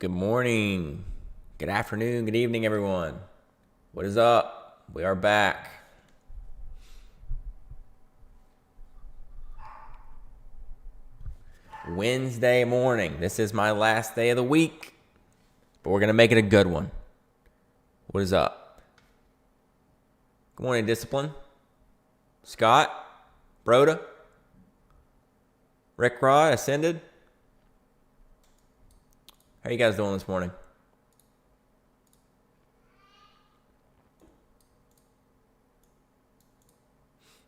Good morning, good afternoon, good evening, everyone. What is up? We are back. Wednesday morning. This is my last day of the week, but we're going to make it a good one. What is up? Good morning, Discipline. Scott, Broda, Rick Rod, Ascended. How you guys doing this morning?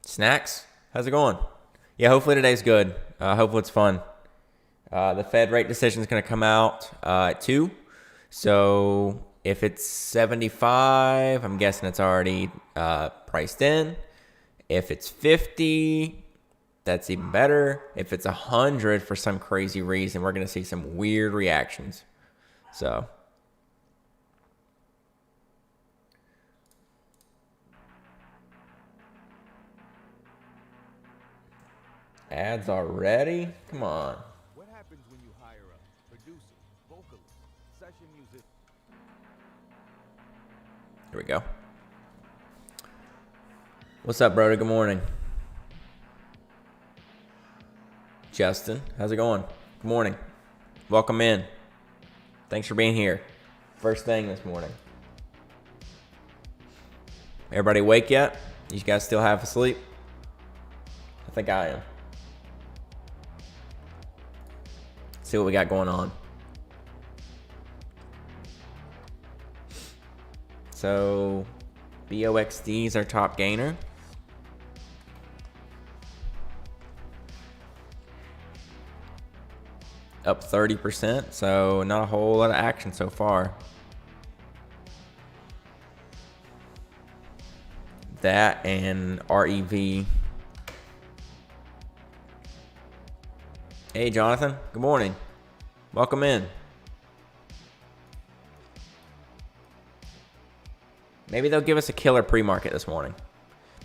Snacks? How's it going? Yeah, hopefully today's good. Hopefully it's fun. The Fed rate decision is going to come out at 2. So if it's 75, I'm guessing it's already priced in. If it's 50, that's even better. If it's 100 for some crazy reason, we're going to see some weird reactions. So ads already? Come on. What happens when you hire a producer, vocalist, session music? Here we go. What's up, brother? Good morning. Justin, how's it going? Good morning. Welcome in. Thanks for being here. First thing this morning. Everybody awake yet? You guys still half asleep? I think I am. See what we got going on. So, BOXD is our top gainer. Up 30%, so not a whole lot of action so far. That and REV. Hey, Jonathan. Good morning. Welcome in. Maybe they'll give us a killer pre-market this morning.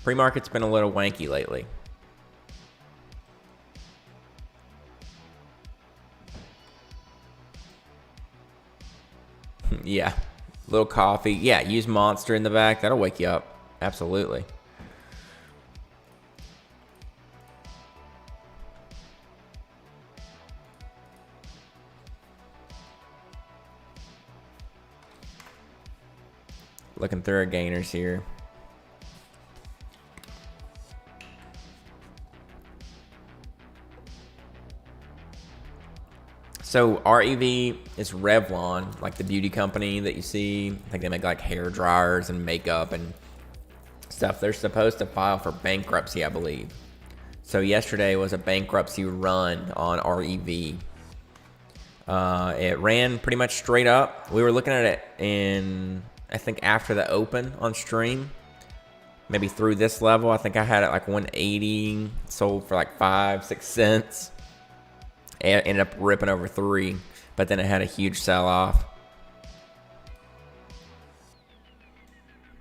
Pre-market's been a little wanky lately. Yeah. Little coffee. Yeah, use Monster in the back. That'll wake you up. Absolutely. Looking through our gainers here. So REV is Revlon, like the beauty company that you see. I think they make like hair dryers and makeup and stuff. They're supposed to file for bankruptcy, I believe. So yesterday was a bankruptcy run on REV. It ran pretty much straight up. We were looking at it in, I think, after the open on stream. Maybe through this level. I think I had it like 180, sold for like 5-6 cents. It ended up ripping over 3, but then it had a huge sell-off.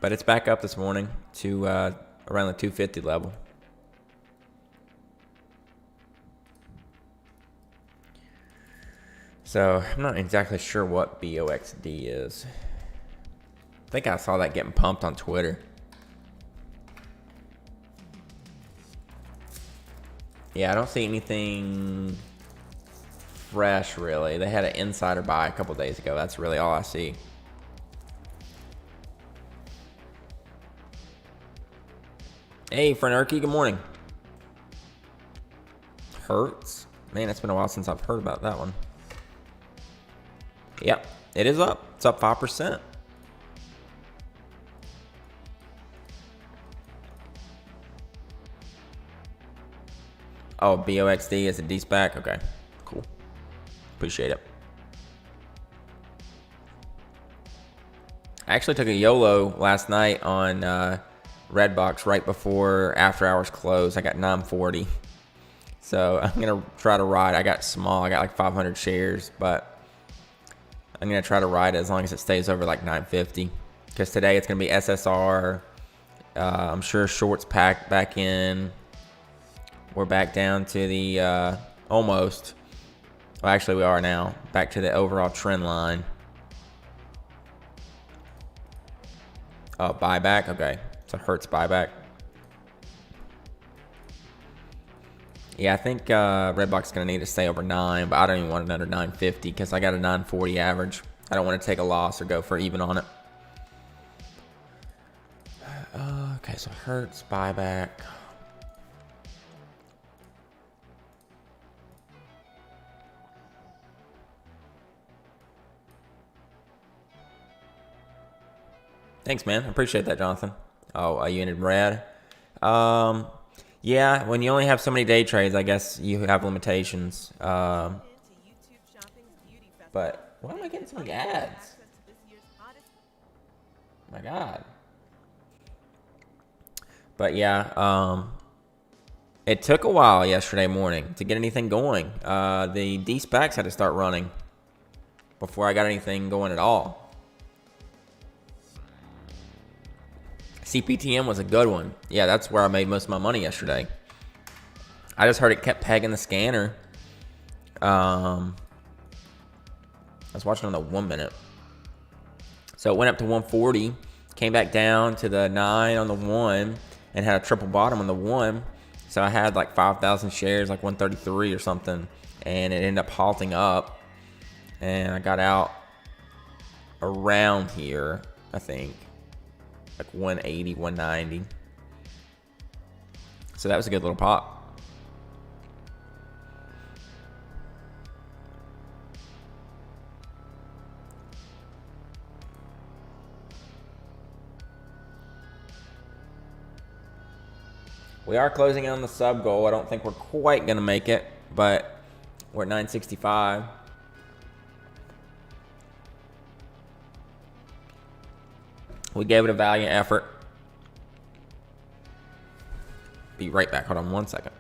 But it's back up this morning to around the 250 level. So I'm not exactly sure what BOXD is. I think I saw that getting pumped on Twitter. Yeah, I don't see anything fresh, really. They had an insider buy a couple days ago. That's really all I see. Hey, Frenarchy, good morning. Hertz? Man, it's been a while since I've heard about that one. Yep, it is up. It's up 5%. Oh, BOXD is a D-SPAC? Okay, cool. Appreciate it. I actually took a YOLO last night on Redbox right before after hours close. I got 940. So I'm going to try to ride. I got small. I got like 500 shares, but I'm going to try to ride it as long as it stays over like 950. Because today it's going to be SSR. I'm sure shorts packed back in. We're back down to the almost Well, actually, we are now. Back to the overall trend line. Oh, buyback? Okay. So Hertz buyback. Yeah, I think Redbox is going to need to stay over 9, but I don't even want another 950 because I got a 940 average. I don't want to take a loss or go for even on it. Okay, so Hertz buyback. Thanks, man. I appreciate that, Jonathan. Oh, you entered red. Yeah, when you only have so many day trades, I guess you have limitations. But why am I getting so many ads? My God. But yeah, it took a while yesterday morning to get anything going. The D-Specs had to start running before I got anything going at all. CPTM was a good one. Yeah, that's where I made most of my money yesterday. I just heard it kept pegging the scanner. I was watching on the 1 minute. So it went up to 140, came back down to the 9 on the 1, and had a triple bottom on the 1. So I had like 5,000 shares, like 133 or something, and it ended up halting up. And I got out around here, I think. Like 180, 190. So that was a good little pop. We are closing in on the sub goal. I don't think we're quite going to make it, but we're at 965. We gave it a valiant effort. Be right back. Hold on 1 second.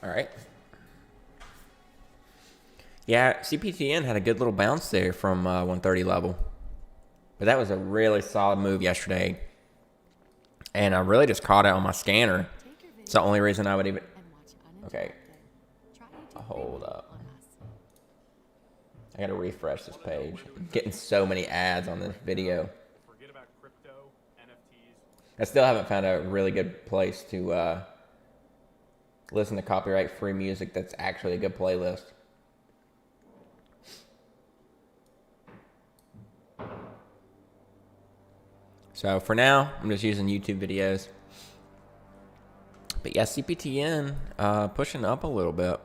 All right. Yeah, CPTN had a good little bounce there from 130 level. But that was a really solid move yesterday. And I really just caught it on my scanner. It's the only reason I would even... Okay. Hold up. I got to refresh this page. I'm getting so many ads on this video. Forget about crypto, NFTs. I still haven't found a really good place to listen to copyright-free music that's actually a good playlist. So for now, I'm just using YouTube videos. But yeah, CPTN pushing up a little bit.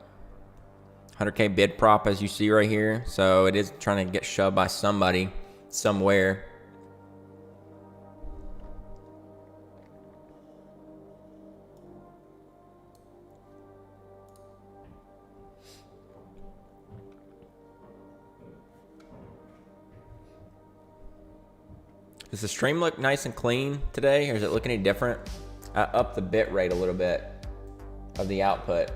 100K bid prop as you see right here. So it is trying to get shoved by somebody, somewhere. Does the stream look nice and clean today, or is it look any different? I upped the bit rate a little bit of the output.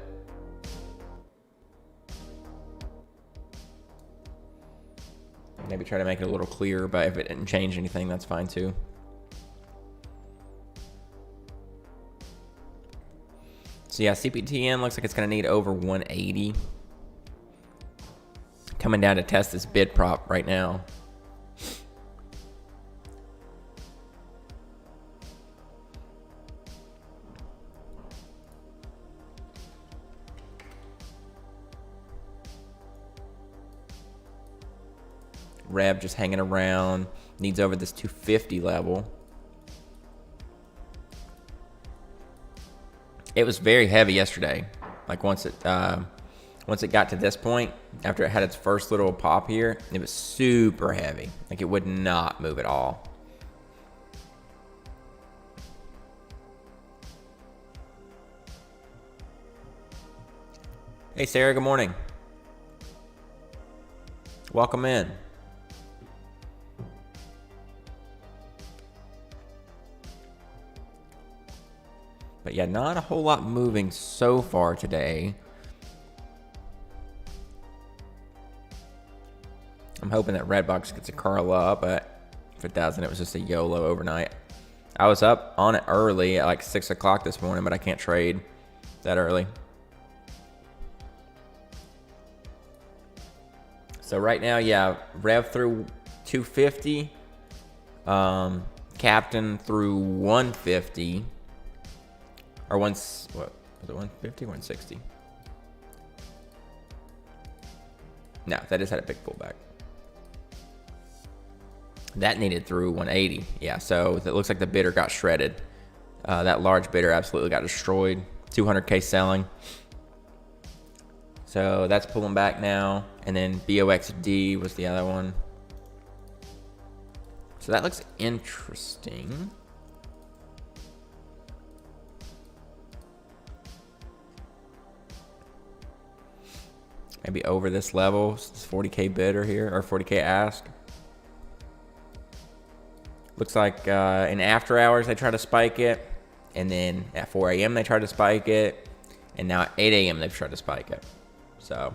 Maybe try to make it a little clearer, but if it didn't change anything, that's fine too. So yeah, CPTN looks like it's going to need over 180. Coming down to test this bid prop right now. Rev just hanging around, needs over this 250 level. It was very heavy yesterday. Like once it got to this point, after it had its first little pop here, it was super heavy. Like it would not move at all. Hey Sarah, good morning. Welcome in. But yeah, not a whole lot moving so far today. I'm hoping that Redbox gets a curl up, but if it doesn't, it was just a YOLO overnight. I was up on it early at like 6 o'clock this morning, but I can't trade that early. So right now, yeah, Rev through 250, Captain through 150. Or what was it, 150, 160? No, that just had a big pullback. That needed through 180. Yeah, so it looks like the bidder got shredded. That large bidder absolutely got destroyed. 200K selling. So that's pulling back now. And then BOXD was the other one. So that looks interesting. Maybe over this level, this 40K bidder here, or 40K ask. Looks like in after hours they try to spike it, and then at 4 a.m. they tried to spike it, and now at 8 a.m. they've tried to spike it. So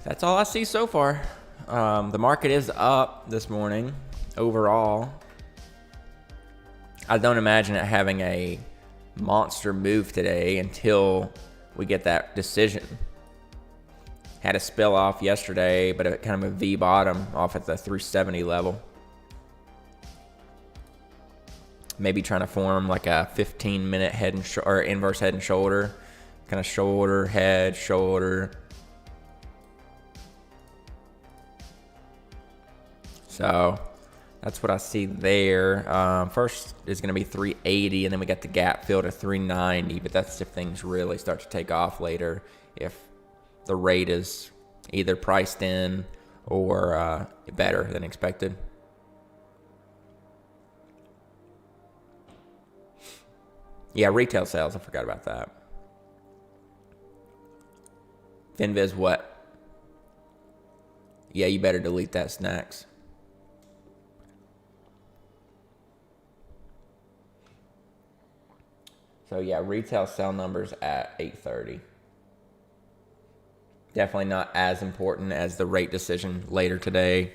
that's all I see so far. The market is up this morning overall. I don't imagine it having a monster move today until we get that decision. Had a spill off yesterday, but it kind of a V bottom off at the 370 level. Maybe trying to form like a 15-minute head and or inverse head and shoulder, kind of shoulder, head, shoulder. So that's what I see there. First is going to be 380, and then we got the gap fill to 390, but that's if things really start to take off later, if the rate is either priced in or better than expected. Yeah, retail sales, I forgot about that. FinViz what? Yeah, you better delete that, Snacks. So yeah, retail sell numbers at 8:30. Definitely not as important as the rate decision later today,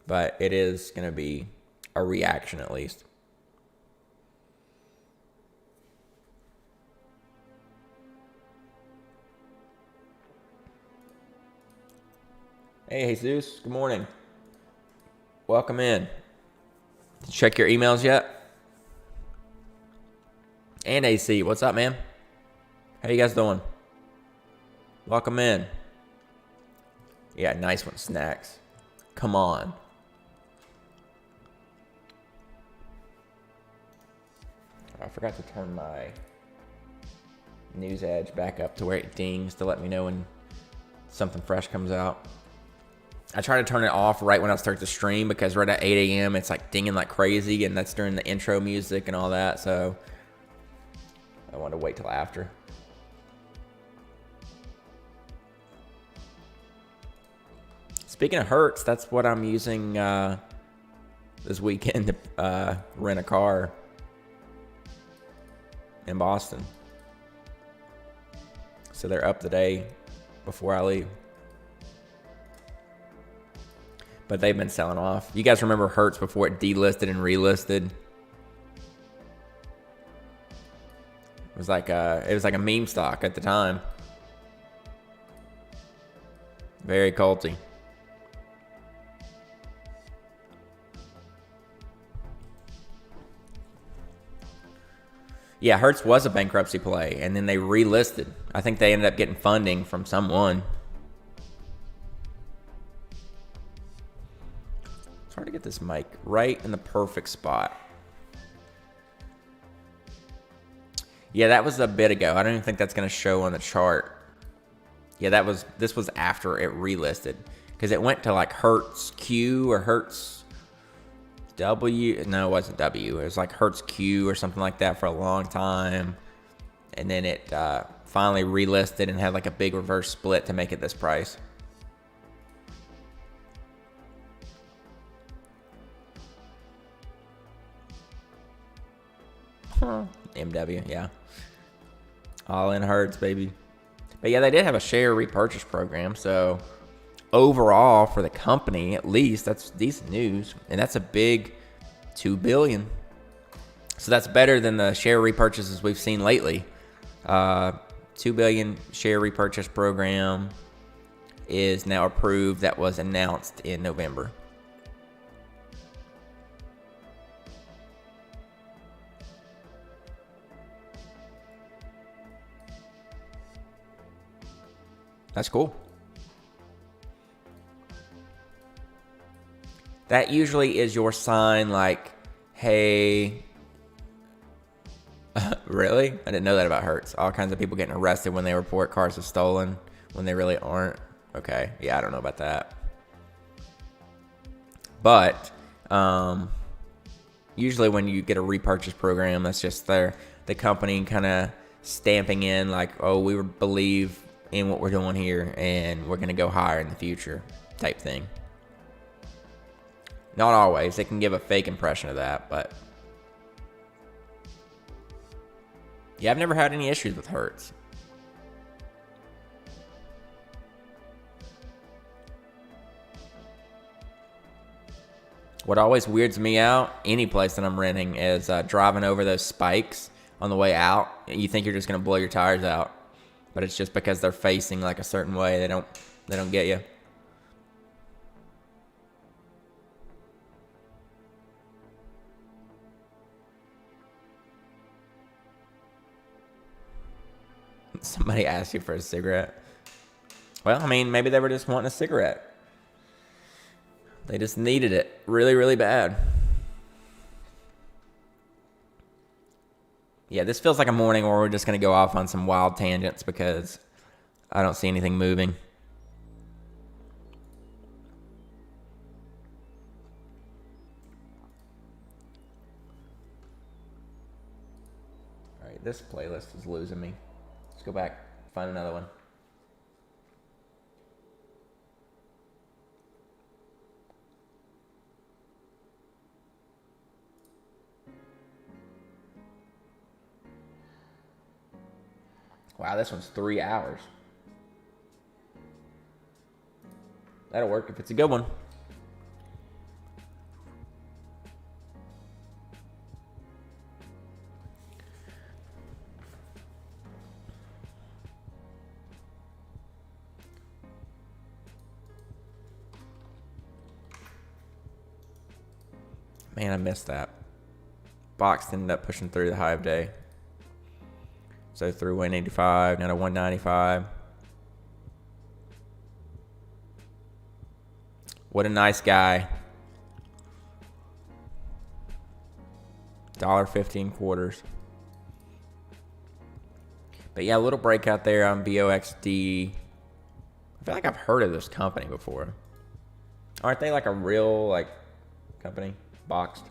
but it is going to be a reaction at least. Hey, Jesus, good morning. Welcome in. Did you check your emails yet? And AC, what's up, man? How you guys doing? Welcome in. Yeah, nice one, Snacks. Come on. I forgot to turn my News Edge back up to where it dings to let me know when something fresh comes out. I try to turn it off right when I start the stream because right at 8 a.m. it's like dinging like crazy, and that's during the intro music and all that, so I want to wait till after. Speaking of Hertz, that's what I'm using this weekend to rent a car. in Boston. So they're up the day before I leave. But they've been selling off. You guys remember Hertz before it delisted and relisted? It was like a meme stock at the time. Very culty. Yeah, Hertz was a bankruptcy play, and then they relisted. I think they ended up getting funding from someone. It's hard to get this mic right in the perfect spot. Yeah, that was a bit ago. I don't even think that's going to show on the chart. Yeah, this was after it relisted, because it went to like Hertz Q or Hertz W. No, it wasn't W. It was like Hertz Q or something like that for a long time, and then it finally relisted and had like a big reverse split to make it this price. MW, yeah. All in Hertz, baby. But yeah, they did have a share repurchase program, so overall for the company, at least, that's decent news, and that's a big $2 billion. So that's better than the share repurchases we've seen lately. $2 billion share repurchase program is now approved. That was announced in November. That's cool. That usually is your sign like, hey, really? I didn't know that about Hertz. All kinds of people getting arrested when they report cars as stolen when they really aren't. Okay, yeah, I don't know about that. But usually when you get a repurchase program, that's just the company kind of stamping in like, oh, we believe in what we're doing here, and we're going to go higher in the future type thing. Not always. They can give a fake impression of that, but yeah, I've never had any issues with Hertz. What always weirds me out, any place that I'm renting, is driving over those spikes on the way out. You think you're just going to blow your tires out, but it's just because they're facing like a certain way. They don't get you. Somebody asked you for a cigarette. Well, I mean, maybe they were just wanting a cigarette. They just needed it really, really bad. Yeah, this feels like a morning where we're just going to go off on some wild tangents because I don't see anything moving. All right, this playlist is losing me. Let's go back, find another one. Wow, this one's 3 hours. That'll work if it's a good one. Man, I missed that. Box ended up pushing through the high of day. So through 185, now to 195. What a nice guy. $1.15 quarters. But yeah, a little breakout there on BOXD. I feel like I've heard of this company before. Aren't they like a real like company? Boxed.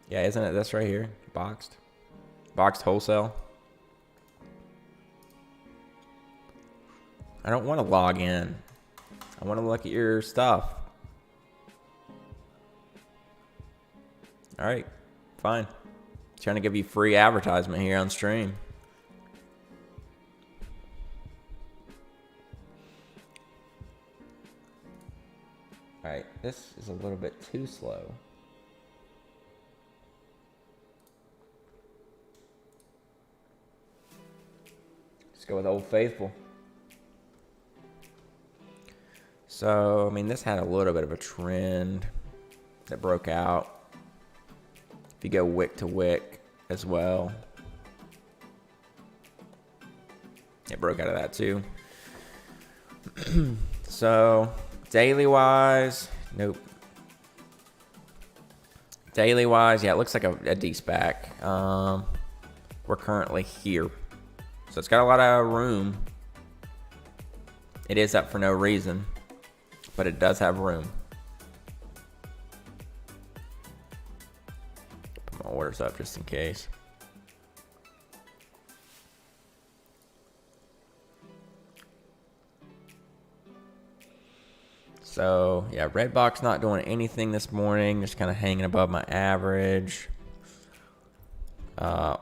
Yeah, isn't it this right here? Boxed. Boxed wholesale. I don't want to log in. I want to look at your stuff. All right, fine. Trying to give you free advertisement here on stream. All right, this is a little bit too slow. Let's go with Old Faithful. So, I mean, this had a little bit of a trend that broke out. If you go wick to wick as well, it broke out of that too. So, daily wise, nope. Daily wise, yeah, it looks like a D-SPAC. We're currently here. So it's got a lot of room. It is up for no reason, but it does have room. Put my orders up just in case. So, yeah, Redbox not doing anything this morning. Just kind of hanging above my average.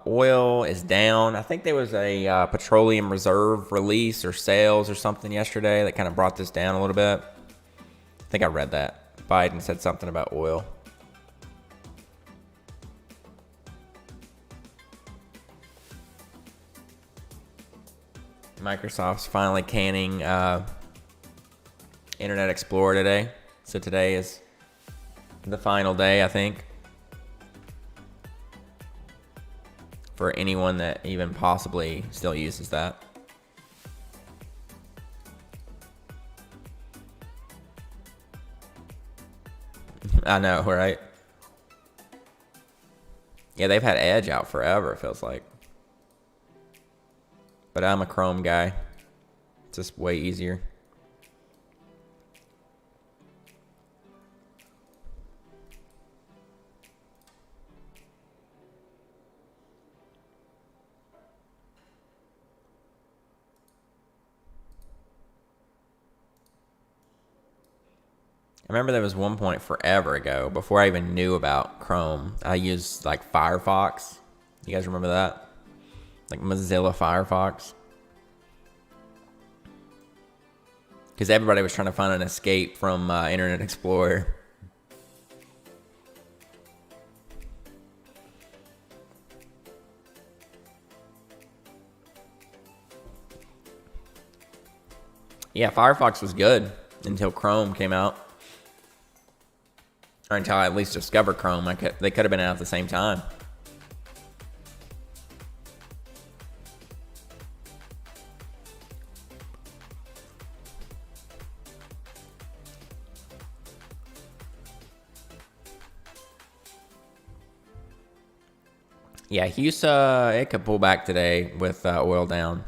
Oil is down. I think there was a petroleum reserve release or sales or something yesterday that kind of brought this down a little bit. I think I read that. Biden said something about oil. Microsoft's finally canning Internet Explorer today. So today is the final day, I think, for anyone that even possibly still uses that. I know, right? Yeah, they've had Edge out forever, it feels like. But I'm a Chrome guy. It's just way easier. I remember there was one point forever ago, before I even knew about Chrome, I used like Firefox. You guys remember that? Like Mozilla Firefox. Because everybody was trying to find an escape from Internet Explorer. Yeah, Firefox was good until Chrome came out. Or until I at least discovered Chrome. They could have been out at the same time. Yeah, Husa, it could pull back today with oil down.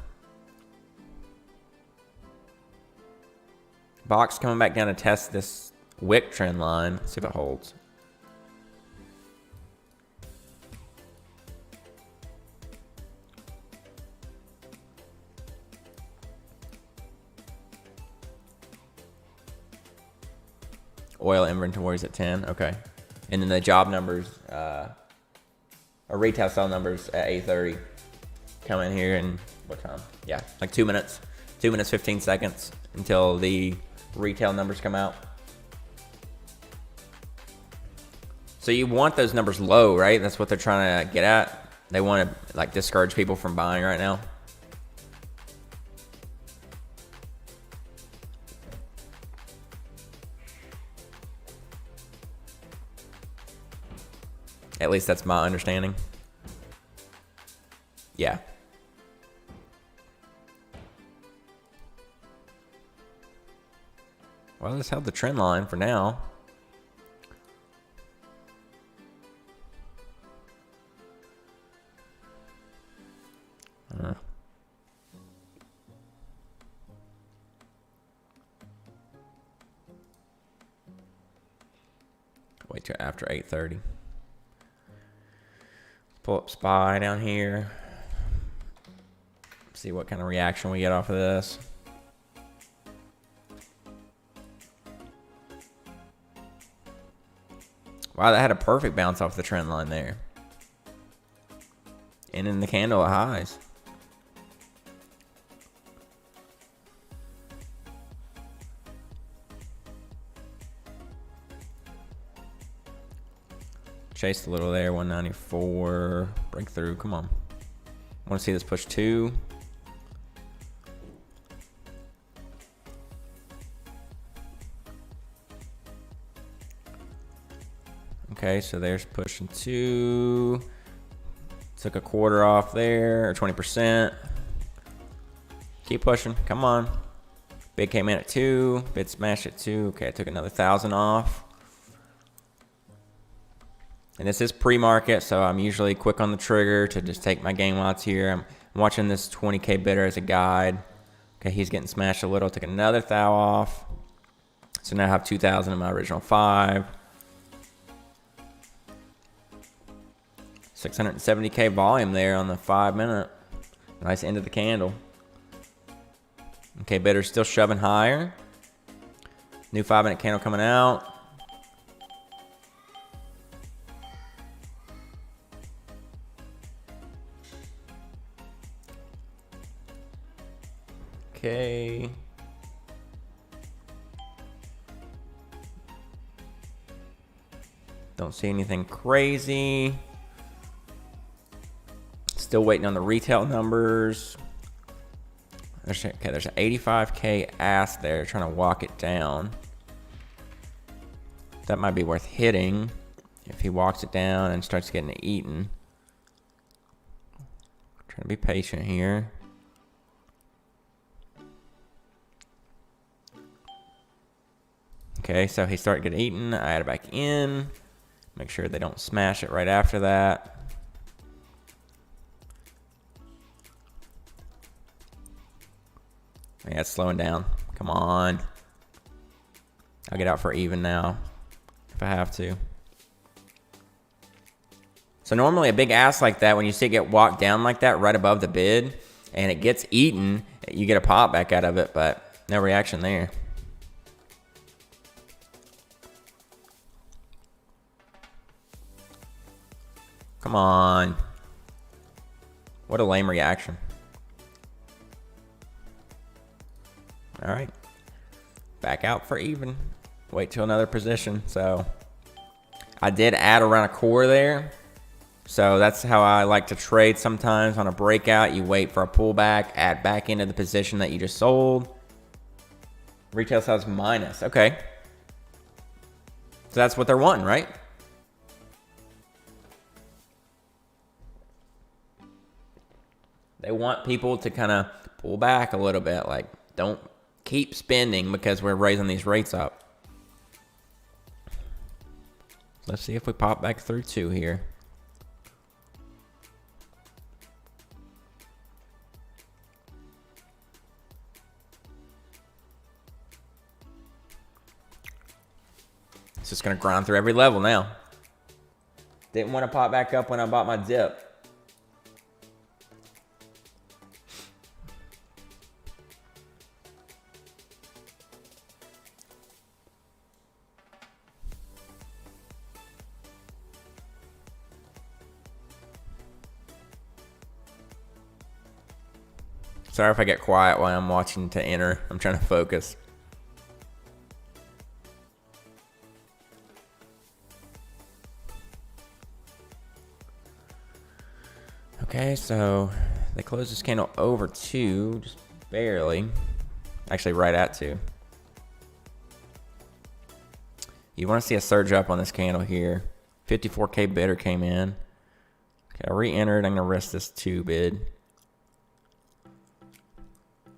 Box coming back down to test this wick trend line. Let's see if it holds. Oil inventories at 10. Okay. And then the job numbers, or retail sale numbers at 8:30. Come in here and what time? Yeah, like 2 minutes. 2 minutes, 15 seconds until the retail numbers come out. So you want those numbers low, right? That's what they're trying to get at. They want to like discourage people from buying right now. At least that's my understanding. Yeah. Well, this held the trend line for now. Wait till after 8:30. Pull up SPY down here. See what kind of reaction we get off of this. Wow, that had a perfect bounce off the trend line there. And in the candle at highs. Chased a little there, 194. Breakthrough, come on. I want to see this push 2. Okay, so there's pushing 2. Took a quarter off there, or 20%. Keep pushing, come on. Bid came in at 2, bid smashed at 2. Okay, I took another 1,000 off. And this is pre-market, so I'm usually quick on the trigger to just take my gain lots here. I'm watching this 20K bidder as a guide. Okay, he's getting smashed a little. Took another 1,000 off. So now I have 2,000 in my original 5. 670K volume there on the 5 minute. Nice end of the candle. Okay, bidder's still shoving higher. New 5 minute candle coming out. Okay. Don't see anything crazy. Still waiting on the retail numbers. There's an 85K ask there trying to walk it down. That might be worth hitting if he walks it down and starts getting it eaten. Trying to be patient here. Okay, so he started getting eaten. I add it back in. Make sure they don't smash it right after that. Yeah, it's slowing down. Come on. I'll get out for even now if I have to. So normally a big ask like that, when you see it get walked down like that right above the bid and it gets eaten, you get a pop back out of it, but no reaction there. Come on. What a lame reaction. All right. Back out for even. Wait till another position. So I did add around a core there. So that's how I like to trade sometimes. On a breakout, you wait for a pullback, add back into the position that you just sold. Retail sales minus. Okay. So that's what they're wanting, right? They want people to kind of pull back a little bit. Like, don't keep spending because we're raising these rates up. Let's see if we pop back through 2 here. It's just going to grind through every level now. Didn't want to pop back up when I bought my dip. Sorry if I get quiet while I'm watching to enter. I'm trying to focus. Okay, so they closed this candle over 2, just barely. Actually, right at 2. You want to see a surge up on this candle here. 54K bidder came in. Okay, I re-entered. I'm going to risk this 2 bid.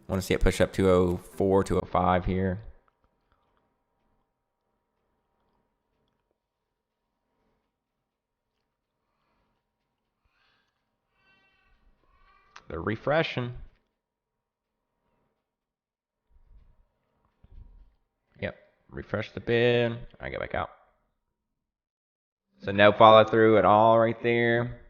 Want to see it push up 204, 205 here. They're refreshing. Yep, refresh the bid. I get back out. So no follow through at all right there.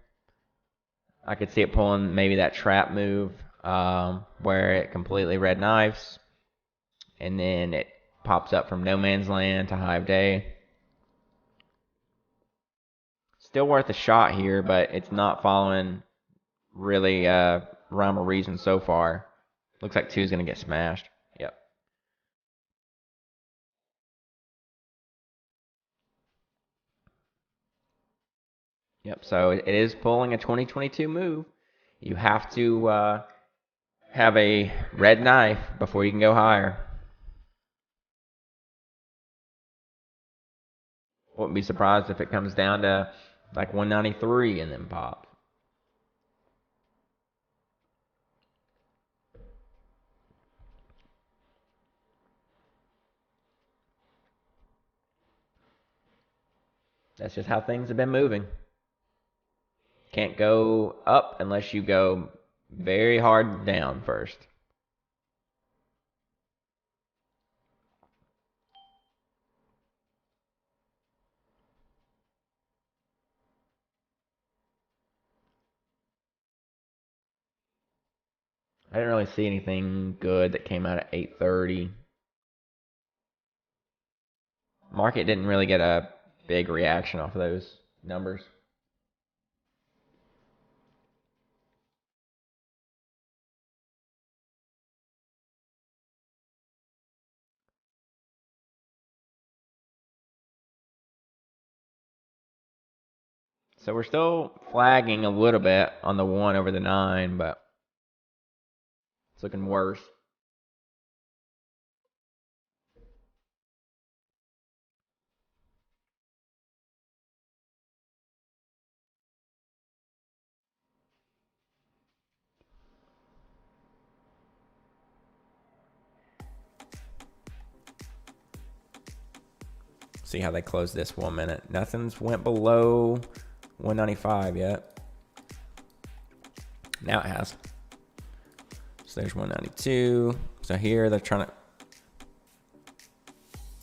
I could see it pulling maybe that trap move where it completely red knifes, and then it pops up from no man's land to high of day. Still worth a shot here, but it's not following really rhyme or reason so far. Looks like 2 is going to get smashed. Yep. Yep, so it is pulling a 2022 move. You have to have a red knife before you can go higher. Wouldn't be surprised if it comes down to like 193 and then pops. That's just how things have been moving. Can't go up unless you go very hard down first. I didn't really see anything good that came out at 8:30. Market didn't really get a big reaction off of those numbers. So we're still flagging a little bit on the 1 over the 9, but it's looking worse. See how they close this 1 minute. Nothing's went below 195 yet. Now it has. So there's 192. So here they're trying to...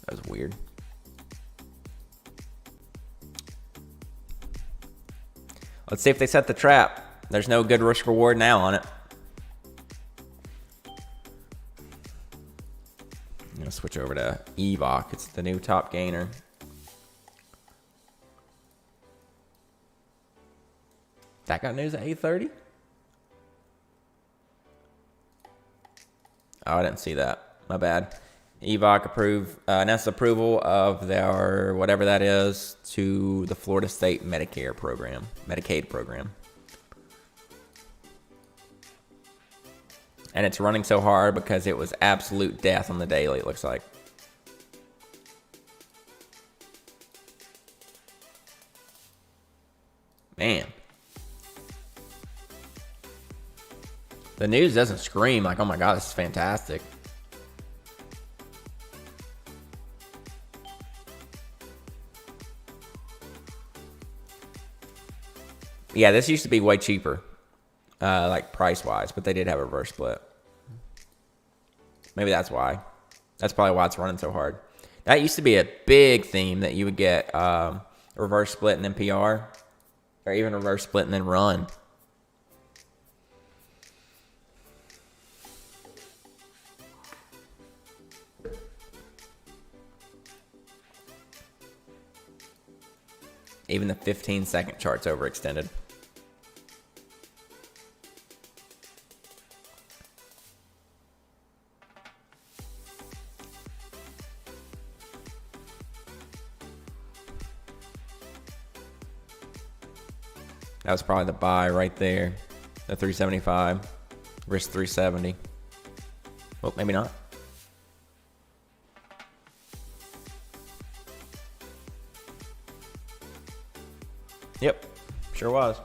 That was weird. Let's see if they set the trap. There's no good risk reward now on it. I'm gonna switch over to Evok. It's the new top gainer. That got news at 8:30? Oh, I didn't see that. My bad. Evok announced approval of their whatever that is to the Florida State Medicaid program. And it's running so hard because it was absolute death on the daily, it looks like. Man. The news doesn't scream like, oh my God, this is fantastic. Yeah, this used to be way cheaper, like price-wise, but they did have a reverse split. Maybe that's why. That's probably why it's running so hard. That used to be a big theme that you would get a reverse split and then PR, or even reverse split and then run. Even the 15-second chart's overextended. That was probably the buy right there. The 375. Risk 370. Well, maybe not. Yep, sure was.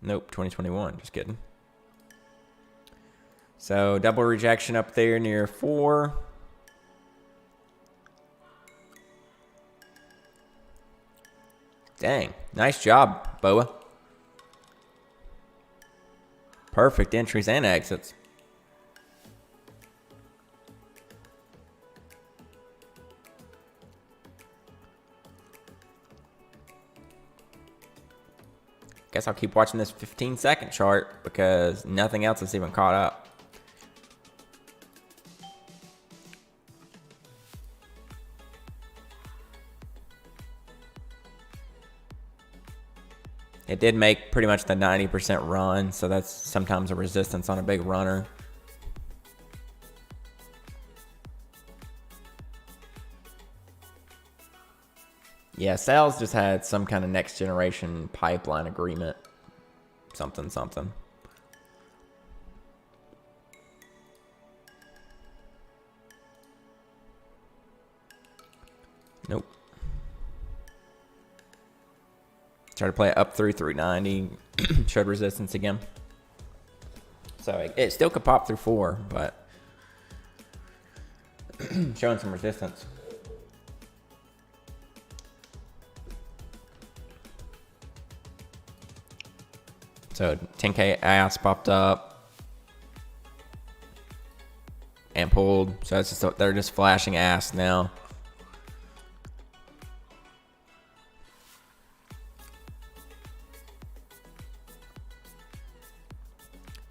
Nope, 2021, just kidding. So double rejection up there near 4. Dang, nice job, Boa. Perfect entries and exits. guess I'll keep watching this 15-second chart because nothing else has even caught up. It did make pretty much the 90% run, so that's sometimes a resistance on a big runner. Yeah, sales just had some kind of next generation pipeline agreement. Something. Nope. Try to play it up through 390. Showed resistance again. So it still could pop through 4, but showing some resistance. So 10K ass popped up and pulled. So it's just, they're just flashing ass now.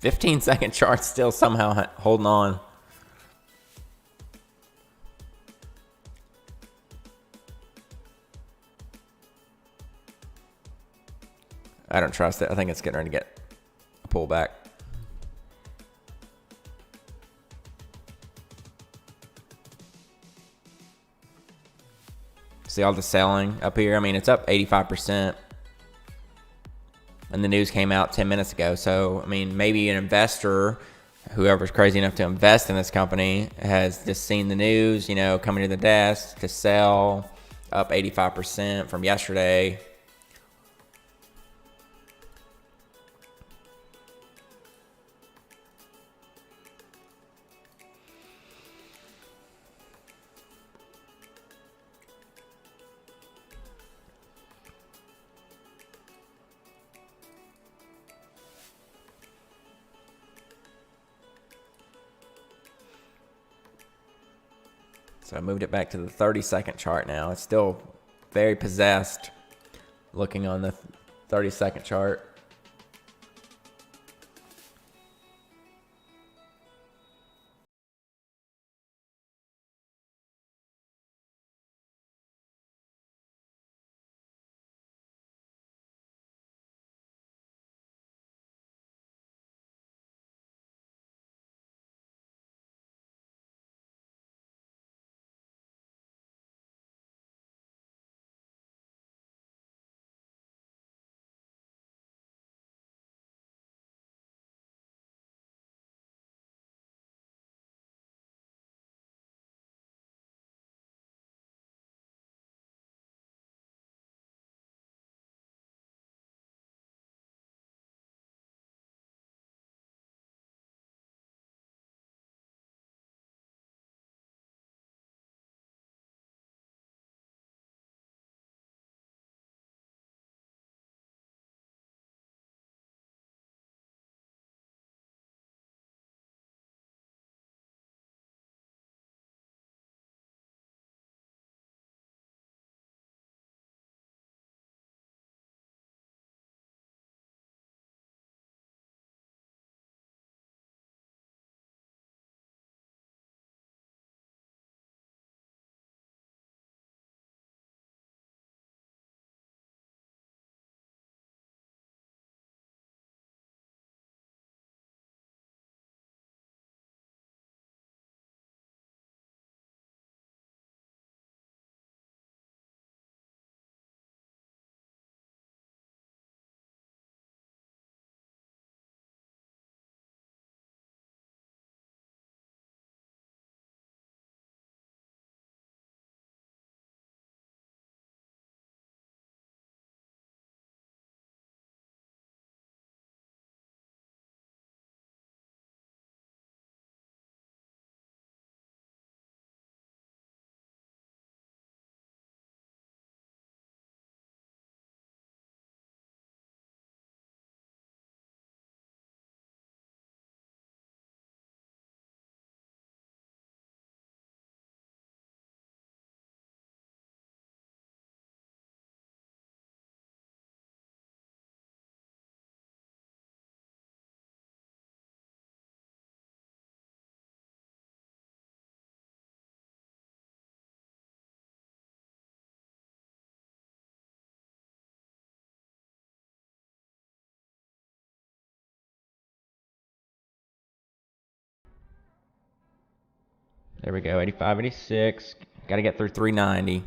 "15-second chart still somehow holding on." I don't trust it. I think it's getting ready to get a pullback. See all the selling up here? I mean, it's up 85%. And the news came out 10 minutes ago. So, I mean, maybe an investor, whoever's crazy enough to invest in this company, has just seen the news, coming to the desk to sell, up 85% from yesterday. So I moved it back to the 30-second chart now. It's still very possessed looking on the 30-second chart. There we go, 85, 86. Got to get through 390.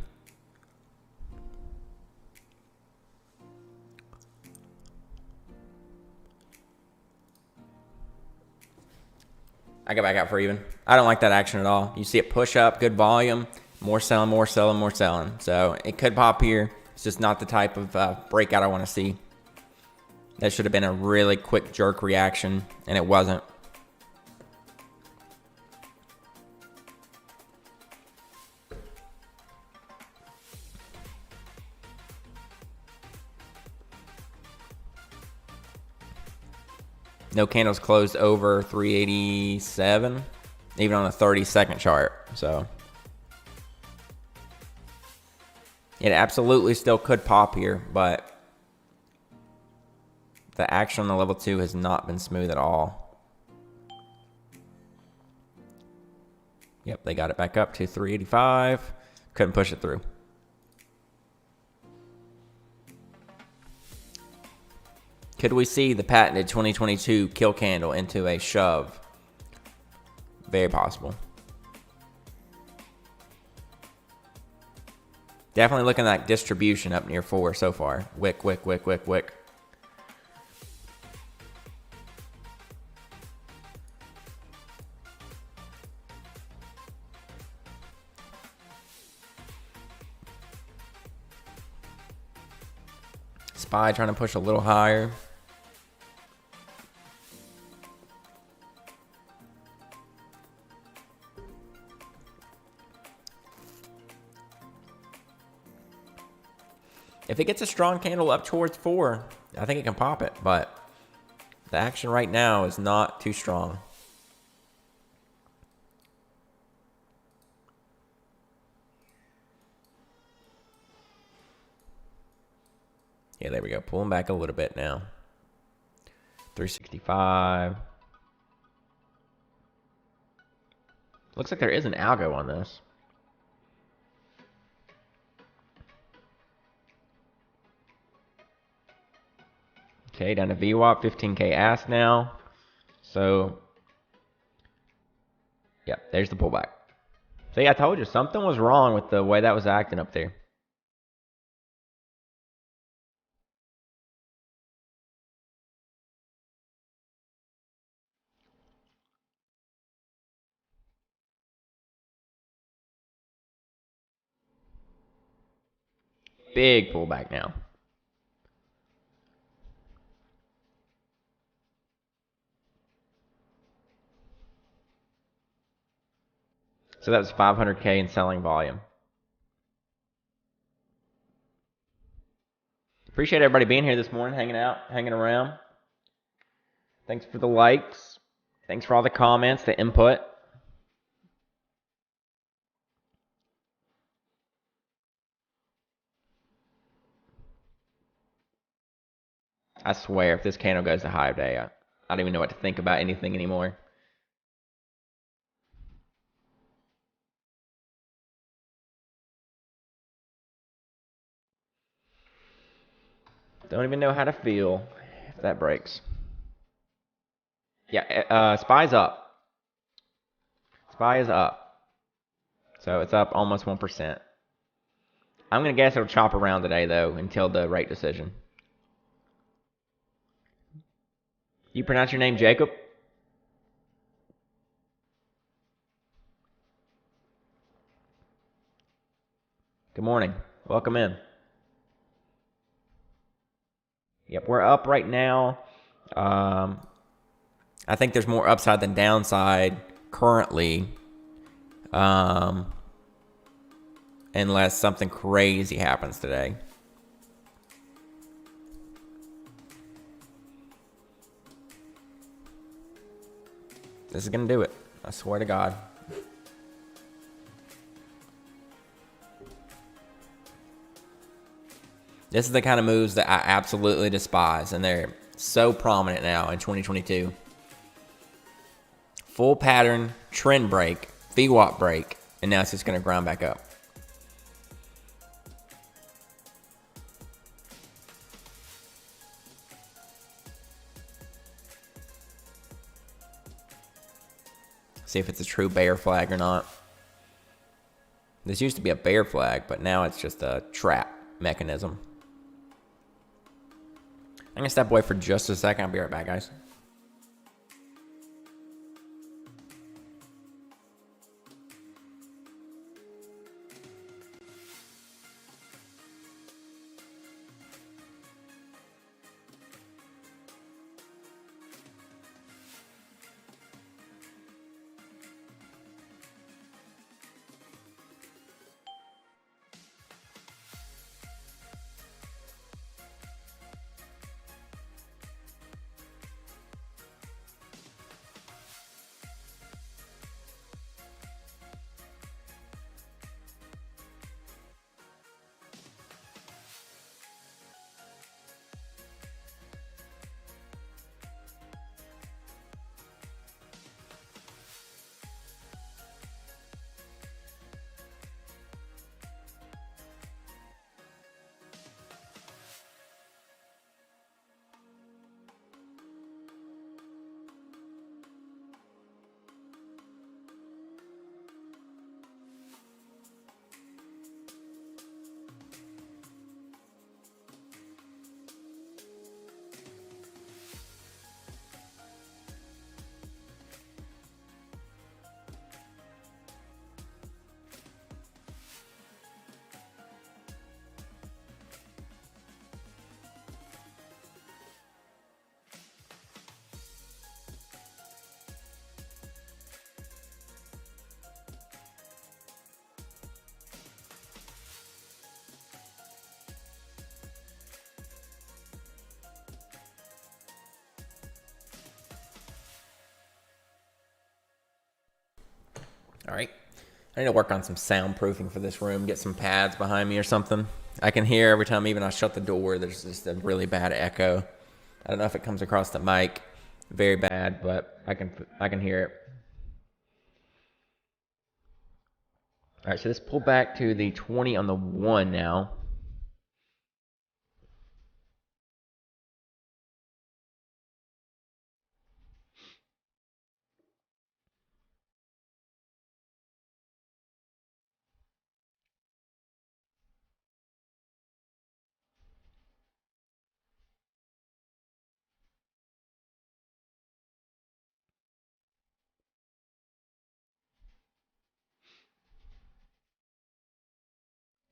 I go back out for even. I don't like that action at all. You see it push up, good volume, more selling, more selling, more selling. So it could pop here. It's just not the type of breakout I want to see. That should have been a really quick jerk reaction, and it wasn't. No candles closed over 387, even on a 30-second chart. So it absolutely still could pop here, but the action on the level 2 has not been smooth at all. Yep, they got it back up to 385. Couldn't push it through. Could we see the patented 2022 kill candle into a shove? Very possible. Definitely looking at distribution up near 4 so far. Wick, wick, wick, wick, wick. SPY trying to push a little higher. If it gets a strong candle up towards 4, I think it can pop it, but the action right now is not too strong. Yeah, there we go. Pulling back a little bit now. 365. Looks like there is an algo on this. Okay, down to VWAP, 15K ask now. So, yeah, there's the pullback. See, I told you, something was wrong with the way that was acting up there. Big pullback now. So that was 500K in selling volume. Appreciate everybody being here this morning, hanging out, hanging around. Thanks for the likes. Thanks for all the comments, the input. I swear, if this candle goes to high day, I don't even know what to think about anything anymore. Don't even know how to feel if that breaks. Yeah, SPY's up. SPY is up. So it's up almost 1%. I'm going to guess it'll chop around today, though, until the rate decision. You pronounce your name Jacob? Good morning. Welcome in. Yep, we're up right now. I think there's more upside than downside currently. Unless something crazy happens today. This is going to do it. I swear to God. This is the kind of moves that I absolutely despise, and they're so prominent now in 2022. Full pattern, trend break, VWAP break, and now it's just going to grind back up. See if it's a true bear flag or not. This used to be a bear flag, but now it's just a trap mechanism. I'm going to step away for just a second. I'll be right back, guys. All right. I need to work on some soundproofing for this room, get some pads behind me or something. I can hear every time even I shut the door, there's just a really bad echo. I don't know if it comes across the mic very bad, but I can hear it. All right, so let's pull back to the 20 on the 1 now.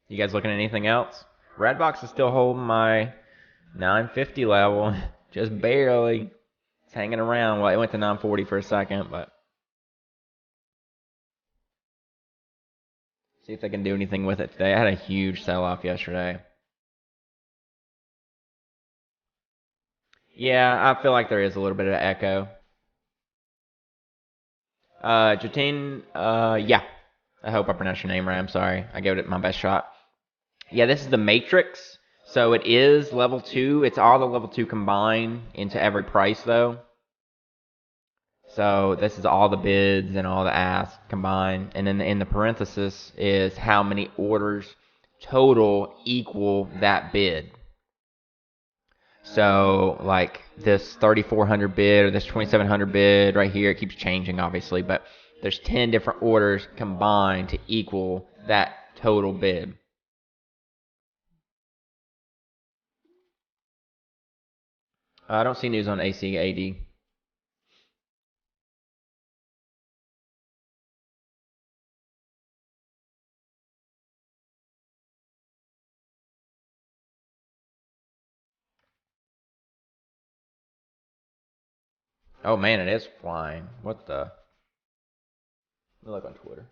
You guys looking at anything else? Redbox is still holding my 950 level, just barely. It's hanging around. Well, it went to 940 for a second, but see if they can do anything with it today. I had a huge sell-off yesterday. Yeah, I feel like there is a little bit of echo. Jatin, yeah. I hope I pronounced your name right. I'm sorry. I gave it my best shot. Yeah, this is the Matrix. So it is level 2. It's all the level 2 combined into every price, though. So this is all the bids and all the asks combined. And then in the parenthesis is how many orders total equal that bid. So like this 3,400 bid or this 2,700 bid right here, it keeps changing obviously, but there's 10 different orders combined to equal that total bid. I don't see news on ACAD. Oh man, it is flying. What the? Let me look on Twitter.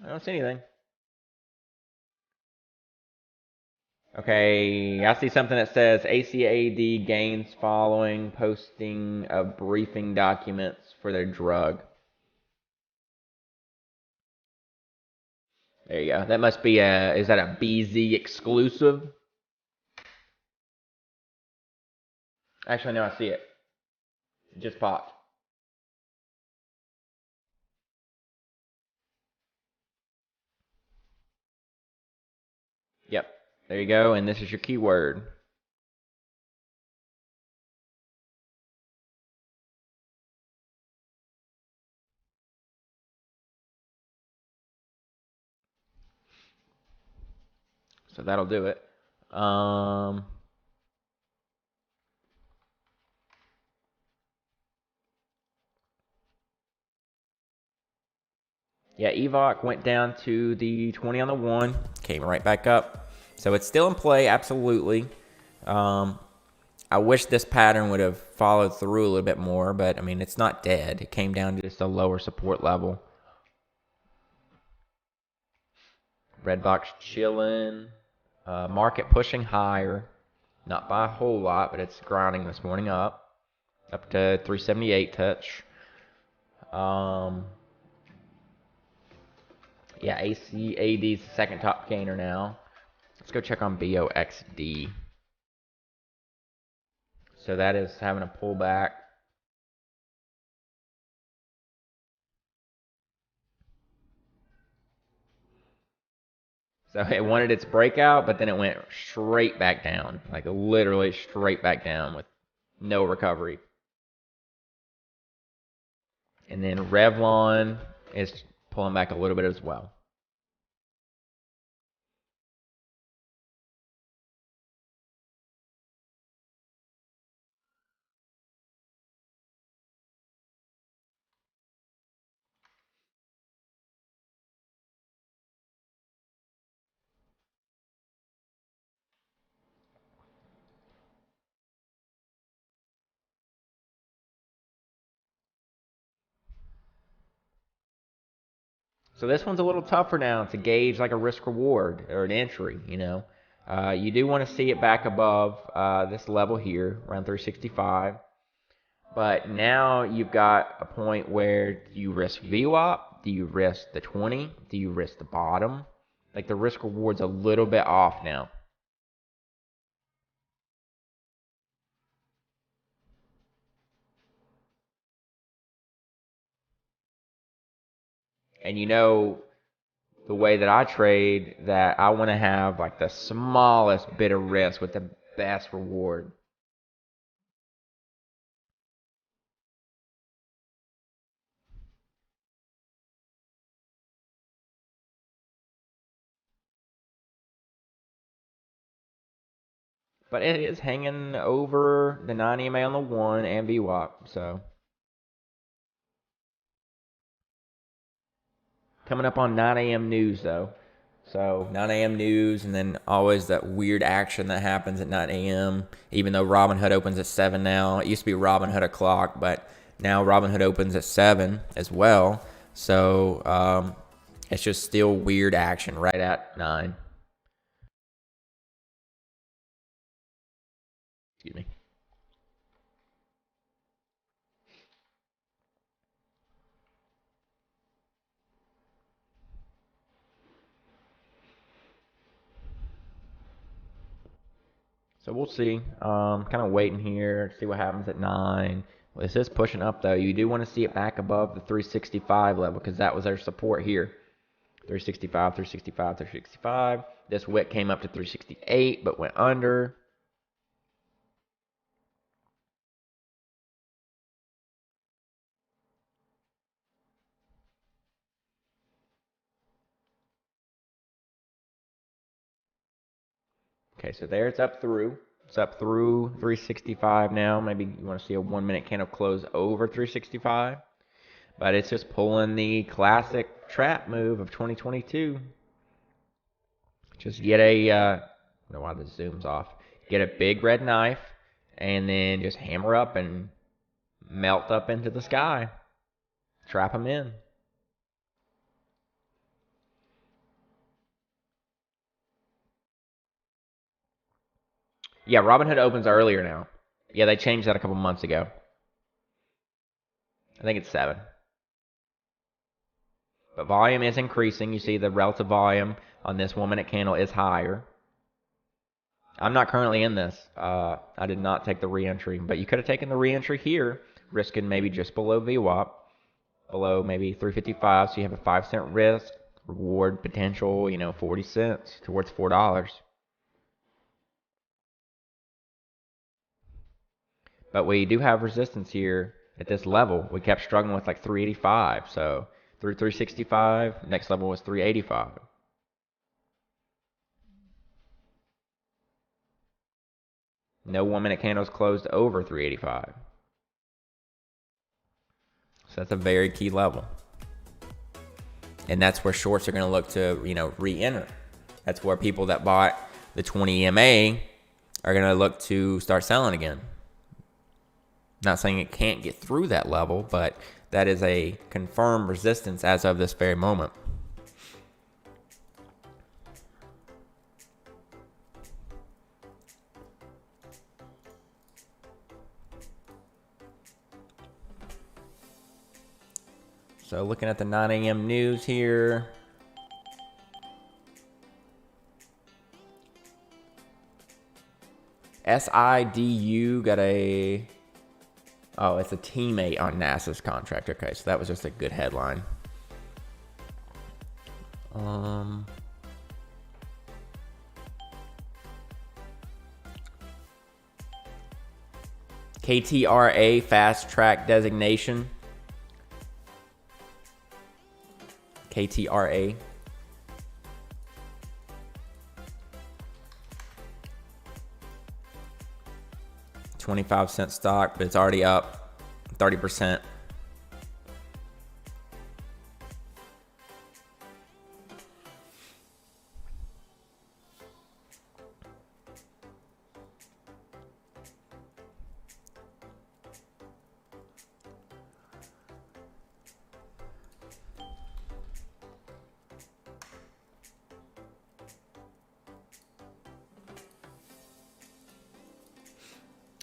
I don't see anything. Okay, I see something that says ACAD gains following posting of briefing documents for their drug. There you go. That must be is that a BZ exclusive? Actually, no, I see it. It just popped. Yep. There you go, and this is your keyword. So that'll do it. Yeah, EVOC went down to the 20 on the 1, came right back up. So it's still in play, absolutely. I wish this pattern would have followed through a little bit more, but I mean, it's not dead. It came down to just a lower support level. Red box chilling. Market pushing higher. Not by a whole lot, but it's grinding this morning up to 378 touch. Yeah, ACAD's the second top gainer now. Let's go check on BOXD. So that is having a pullback. So it wanted its breakout, but then it went straight back down. Like literally straight back down with no recovery. And then Revlon is pulling back a little bit as well. So this one's a little tougher now to gauge like a risk reward or an entry, you know. You do want to see it back above this level here, around 365. But now you've got a point where do you risk VWAP? Do you risk the 20? Do you risk the bottom? Like the risk reward's a little bit off now. And you know the way that I trade that I want to have like the smallest bit of risk with the best reward. But it is hanging over the 9 EMA on the 1 and VWAP. So coming up on 9 a.m. news though. So 9 a.m. news, and then always that weird action that happens at 9 a.m. Even though Robinhood opens at 7 now. It used to be Robinhood o'clock, but now Robinhood opens at 7 as well. So it's just still weird action right at 9. Excuse me. So we'll see. Kind of waiting here, see what happens at 9. Well, this is pushing up, though. You do want to see it back above the 365 level because that was our support here. 365, 365, 365. This wick came up to 368, but went under. Okay, so there it's up through. It's up through 365 now. Maybe you want to see a 1 minute candle close over 365. But it's just pulling the classic trap move of 2022. Just get a, I don't know why the zoom's off. Get a big red knife and then just hammer up and melt up into the sky. Trap them in. Yeah, Robinhood opens earlier now. Yeah, they changed that a couple months ago. I think it's 7. But volume is increasing. You see the relative volume on this 1 minute candle is higher. I'm not currently in this. I did not take the re-entry, but you could have taken the re-entry here, risking maybe just below VWAP, below maybe 355, so you have a 5-cent risk, reward potential, 40 cents towards $4. But we do have resistance here at this level. We kept struggling with like 385, so through 365, next level was 385. No 1 minute candles closed over 385. So that's a very key level. And that's where shorts are going to look to, re-enter. That's where people that bought the 20 EMA are going to look to start selling again. Not saying it can't get through that level, but that is a confirmed resistance as of this very moment. So looking at the 9 a.m. news here. SIDU got a... Oh, it's a teammate on NASA's contract. Okay, so that was just a good headline. KTRA fast track designation. KTRA. $0.25 stock, but it's already up 30%.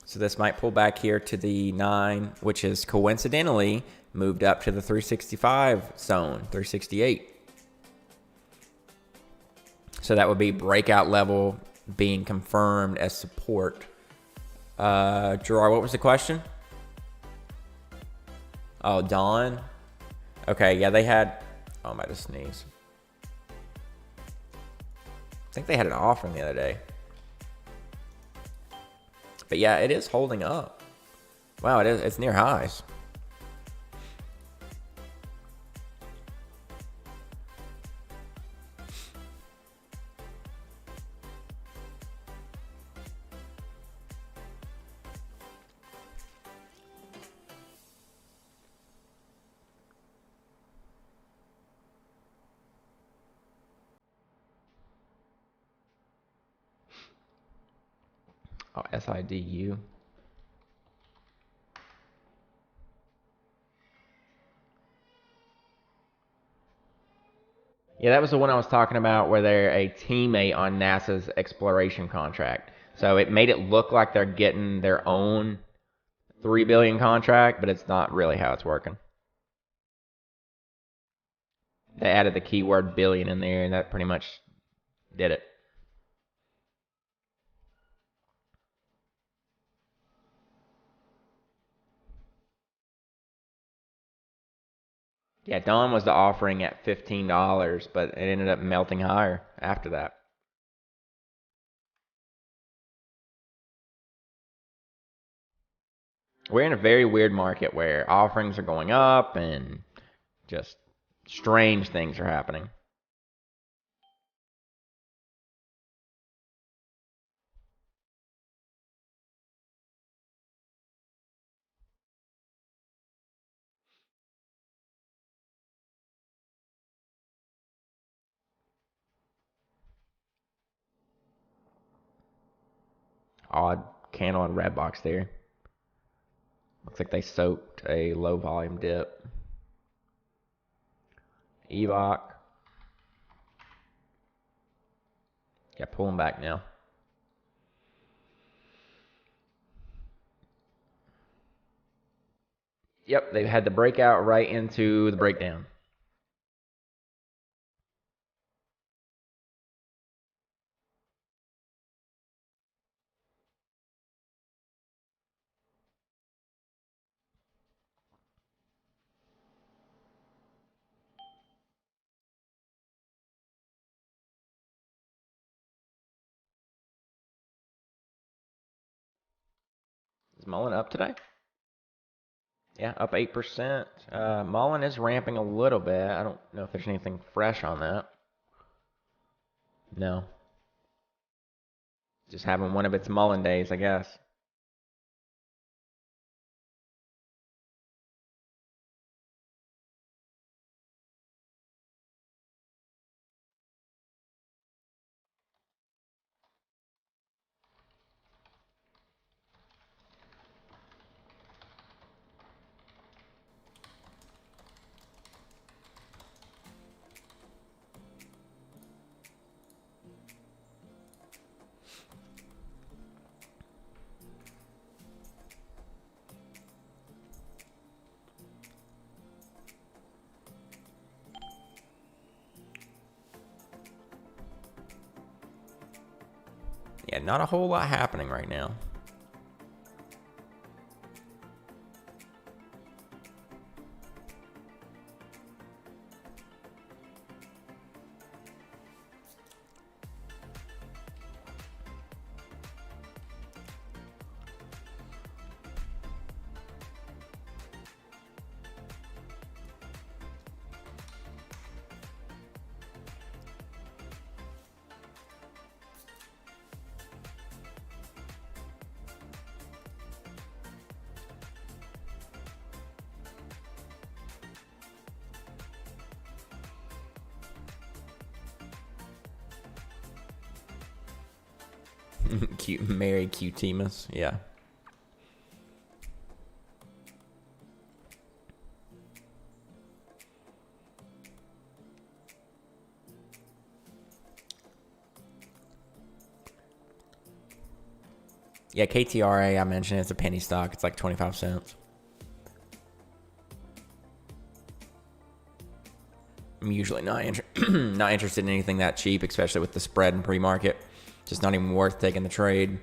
So this might pull back here to the 9, which is coincidentally moved up to the 365 zone, 368. So that would be breakout level being confirmed as support. Gerard, what was the question? Oh, Dawn. Okay, yeah, they had... Oh, I'm about to sneeze. I think they had an offering the other day. But yeah, it is holding up. Wow, it is. It's near highs. Oh, SIDU. Yeah, that was the one I was talking about where they're a teammate on NASA's exploration contract. So it made it look like they're getting their own $3 billion contract, but it's not really how it's working. They added the keyword billion in there, and that pretty much did it. Yeah, Dawn was the offering at $15, but it ended up melting higher after that. We're in a very weird market where offerings are going up and just strange things are happening. Odd candle and red box there. Looks like they soaked a low volume dip. EVOC. Yeah, pulling back now. Yep, they've had the breakout right into the breakdown. Is Mullen up today? Yeah, up 8%. Mullen is ramping a little bit. I don't know if there's anything fresh on that. No. Just having one of its Mullen days, I guess. Yeah, not a whole lot happening right now. Cute, Mary Cutimus, yeah. Yeah, KTRA, I mentioned it's a penny stock. It's like 25 cents. I'm usually not not interested in anything that cheap, especially with the spread in pre-market. Just not even worth taking the trade.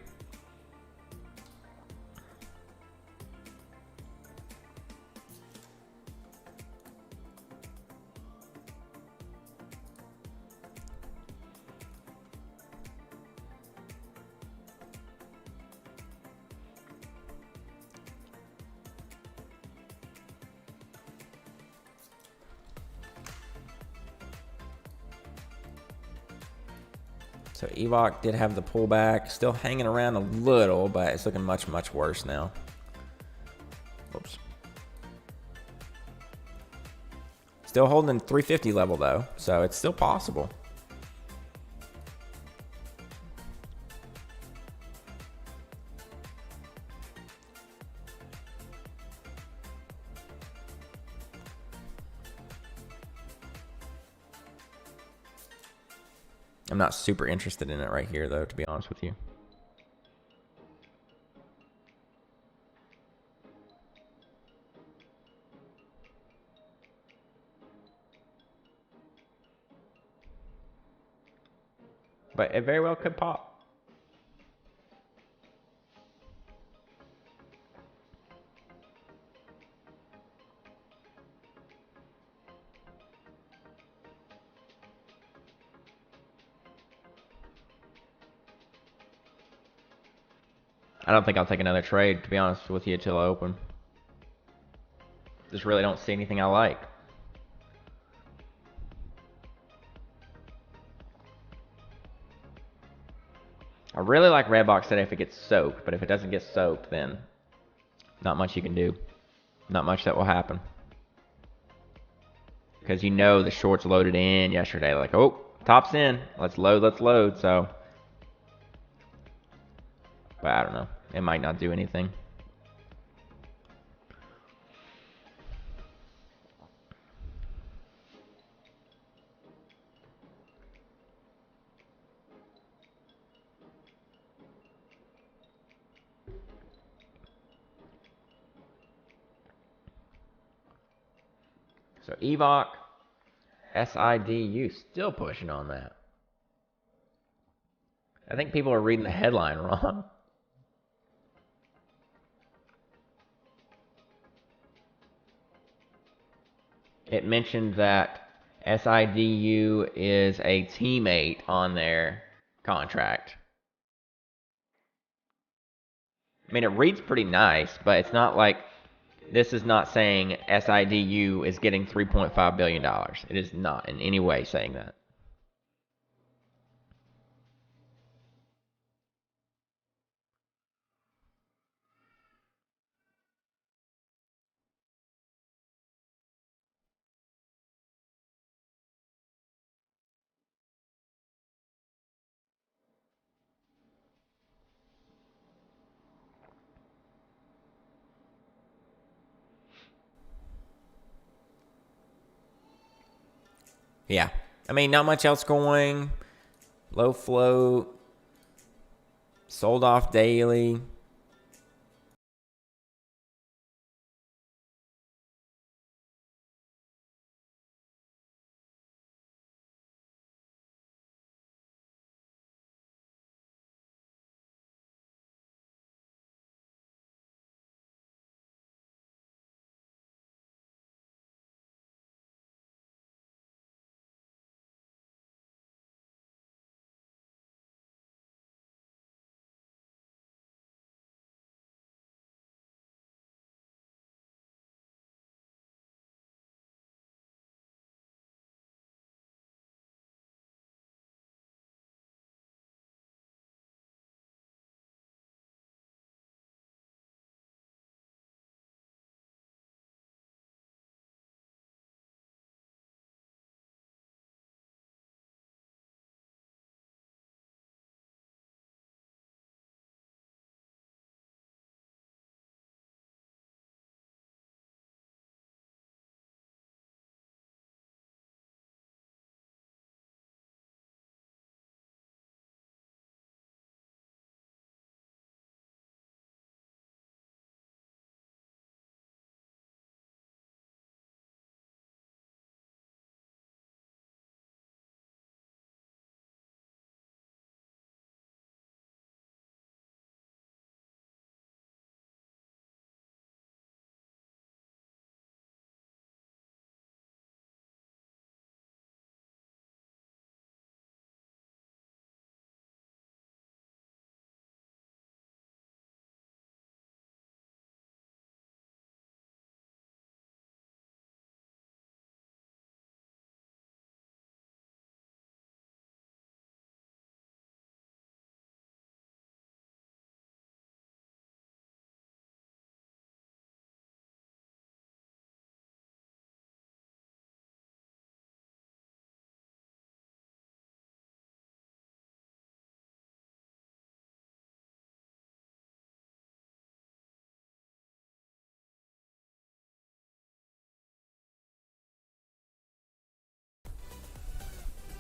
So EVOC did have the pullback, still hanging around a little, but it's looking much, much worse now. Oops. Still holding 350 level though, so it's still possible. I'm not super interested in it right here though, to be honest with you. But it very well could pop. I don't think I'll take another trade, to be honest with you, until I open. Just really don't see anything I like. I really like Redbox today if it gets soaked, but if it doesn't get soaked, then not much you can do. Not much that will happen. Because you know the shorts loaded in yesterday. Like, oh, top's in. Let's load. So, but I don't know. It might not do anything. So EVOC, SIDU, still pushing on that. I think people are reading the headline wrong. It mentioned that SIDU is a teammate on their contract. I mean, it reads pretty nice, but it's not like this is not saying SIDU is getting $3.5 billion. It is not in any way saying that. Yeah. I mean, not much else going. Low float. Sold off daily.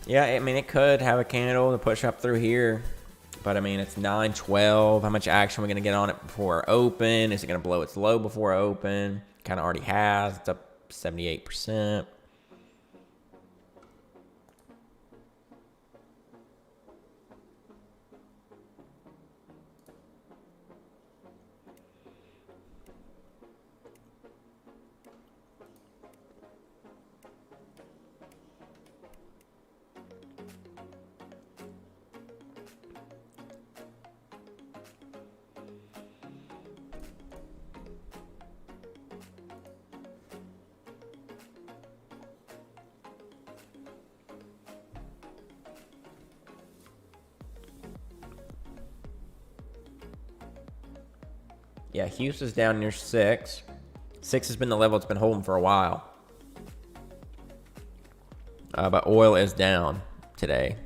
Yeah, I mean, it could have a candle to push up through here. But, I mean, it's 9:12. How much action are we going to get on it before open? Is it going to blow its low before open? Kind of already has. It's up 78%. Yeah, Houston's down near 6. 6 has been the level it's been holding for a while. But oil is down today.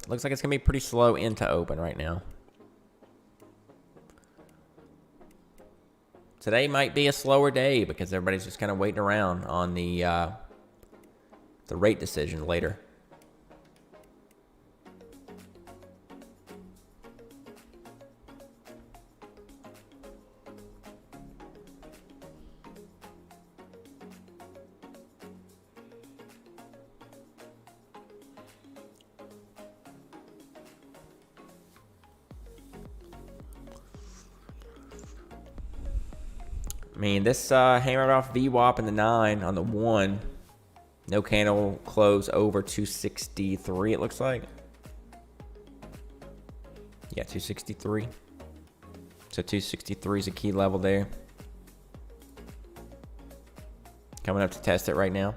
Looks like it's going to be pretty slow into open right now. Today might be a slower day because everybody's just kind of waiting around on the rate decision later. I mean, this hammered off VWAP in the 9 on the 1. No candle close over 263, it looks like. Yeah, 263. So 263 is a key level there. Coming up to test it right now.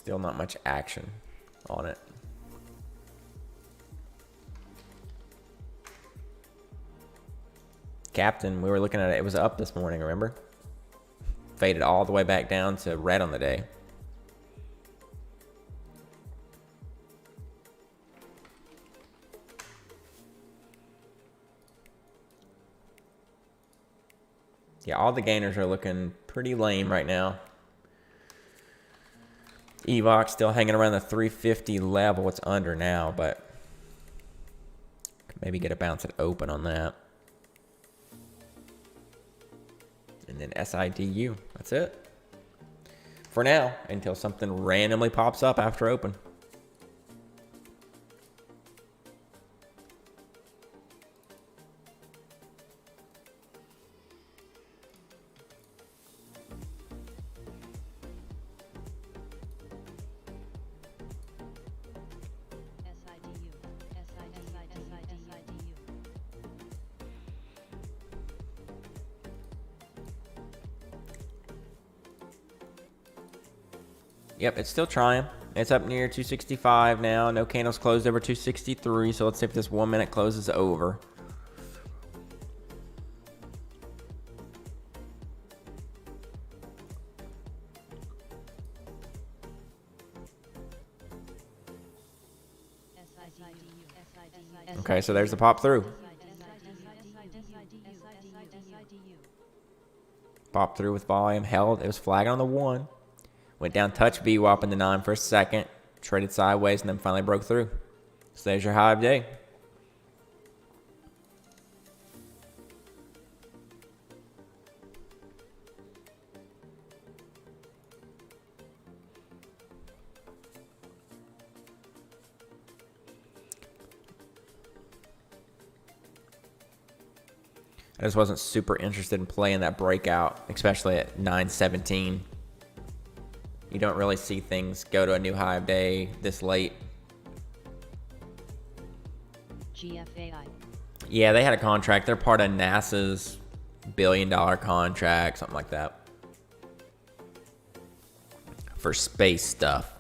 Still not much action on it. Captain, we were looking at it. It was up this morning, remember? Faded all the way back down to red on the day. Yeah, all the gainers are looking pretty lame right now. EVOX still hanging around the 350 level. It's under now, but maybe get a bounce at open on that. And then SIDU. That's it. For now, until something randomly pops up after open. Yep, it's still trying. It's up near 265 now. No candles closed over 263, so let's see if this 1 minute closes over. Okay, so there's the pop through. Pop through with volume, held. It was flagging on the 1. Went down, touch VWAP in the 9 for a second. Traded sideways and then finally broke through. So there's your high of day. I just wasn't super interested in playing that breakout, especially at 9:17. You don't really see things go to a new high of day this late. GFAI. Yeah, they had a contract. They're part of NASA's billion-dollar contract, something like that, for space stuff.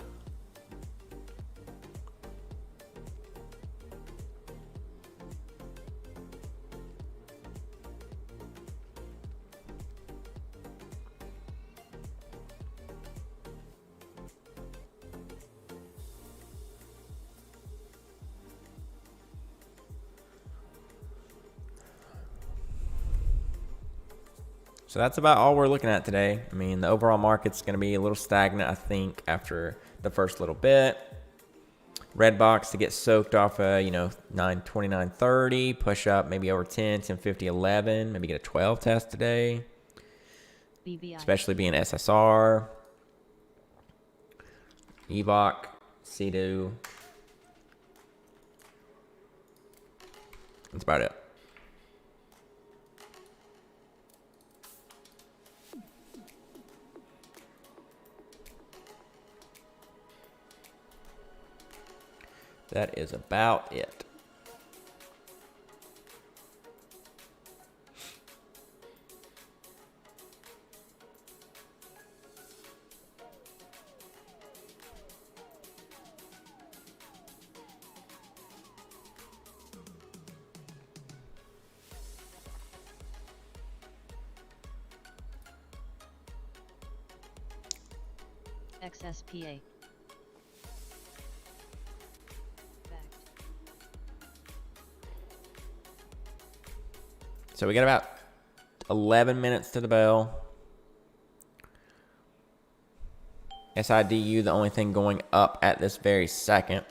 So that's about all we're looking at today. I mean, the overall market's going to be a little stagnant, I think, after the first little bit. Red box to get soaked off of, 929.30, push up maybe over 10, 1050, 11, maybe get a 12 test today. BBI. Especially being SSR. EVOC, CDU. That's about it. That is about it. XSPA. So we got about 11 minutes to the bell. SIDU, the only thing going up at this very second.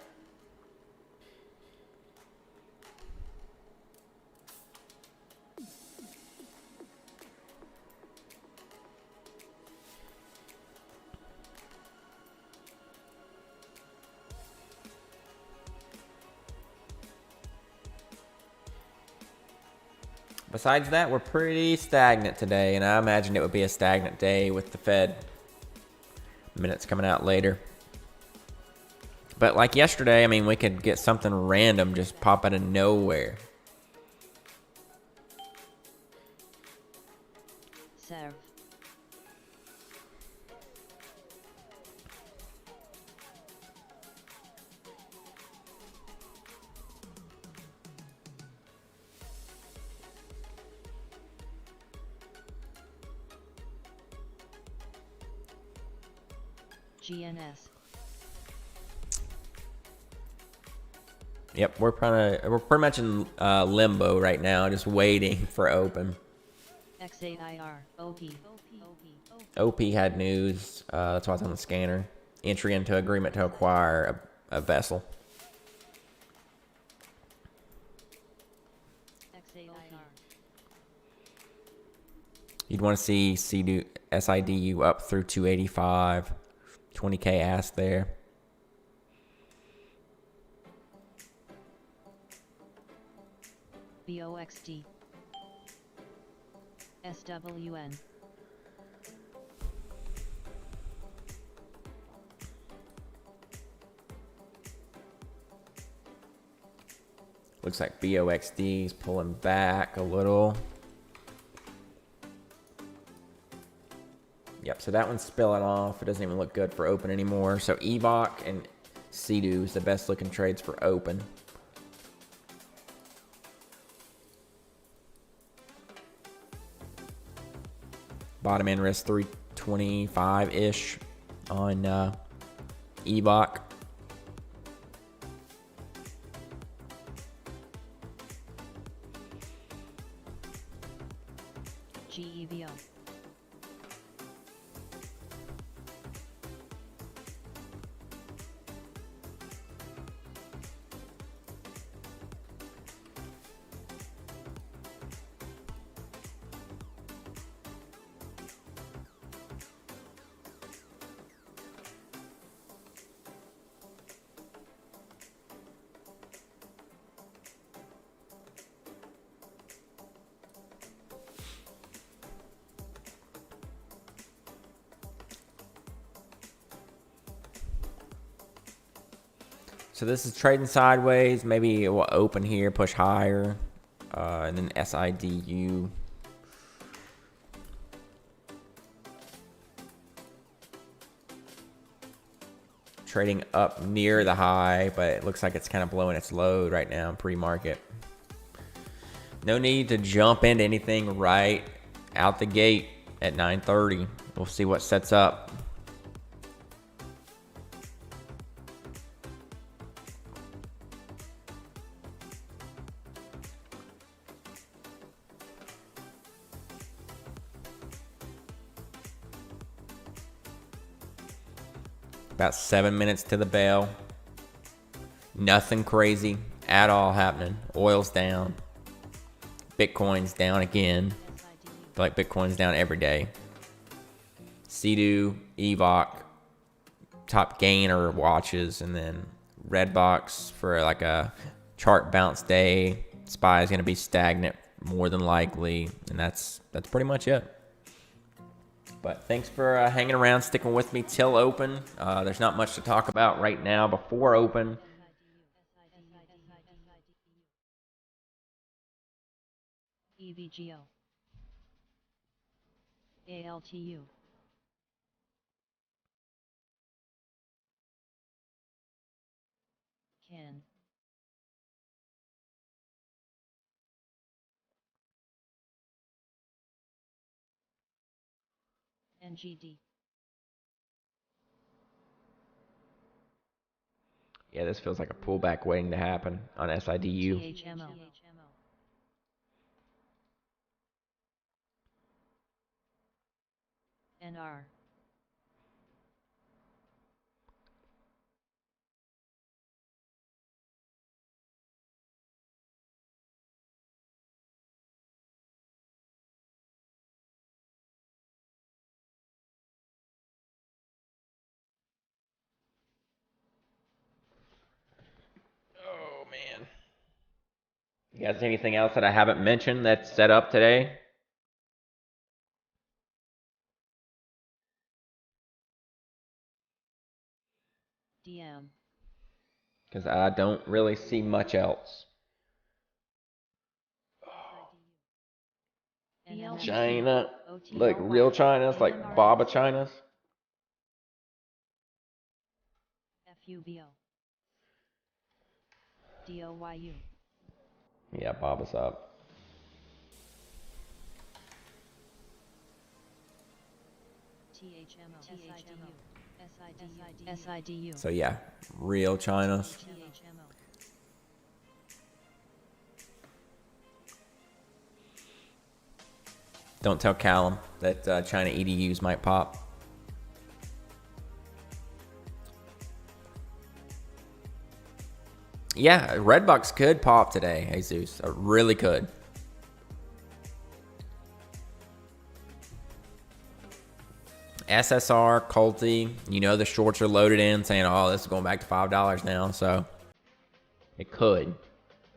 Besides that, we're pretty stagnant today, and I imagined it would be a stagnant day with the Fed minutes coming out later. But like yesterday, I mean, we could get something random just pop out of nowhere. Serve. GNS. Yep, we're pretty much in limbo right now, just waiting for open. XAIR. OP. OP had news. That's why it's on the scanner. Entry into agreement to acquire a vessel. XAIR. You'd want to see SIDU up through 285. 20K asked there. BOXD. SWN. Looks like BOXD is pulling back a little. Yep, so that one's spilling off. It doesn't even look good for open anymore. So EVOC and CDU is the best looking trades for open. Bottom end risk 325-ish on EVOC. GEVO. So this is trading sideways. Maybe it will open here, push higher, and then SIDU. Trading up near the high, but it looks like it's kind of blowing its load right now in pre-market. No need to jump into anything right out the gate at 9:30. We'll see what sets up. About 7 minutes to the bell. Nothing crazy at all happening. Oil's down. Bitcoin's down again. I feel like Bitcoin's down every day. CDU, EVOC, top gainer watches, and then Redbox for like a chart bounce day. SPY is going to be stagnant more than likely, and that's pretty much it. But thanks for hanging around, sticking with me till open. There's not much to talk about right now before open. EVGO. ALTU. CAN. NGD. Yeah, this feels like a pullback waiting to happen on SIDU. THMO. NR. Oh, man. You guys, anything else that I haven't mentioned that's set up today? DM. Because I don't really see much else. China, like real China's, like Baba China's. FUBO. DOYU. Yeah, Baba's up. THMO. SIDU. So yeah, real China. THMO. Don't tell Callum that China EDUs might pop. Yeah, Redbox could pop today, Jesus. It really could. SSR, Culty, you know the shorts are loaded in saying, oh, this is going back to $5 now. So it could.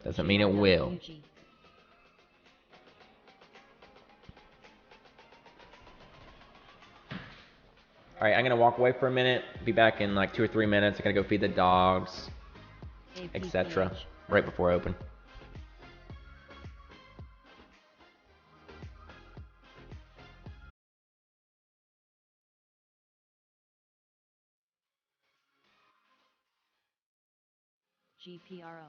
Doesn't mean it will. GRWG. All right, I'm going to walk away for a minute. Be back in like 2 or 3 minutes. I'm going to go feed the dogs, etc. APPH. right before I open. GPRO.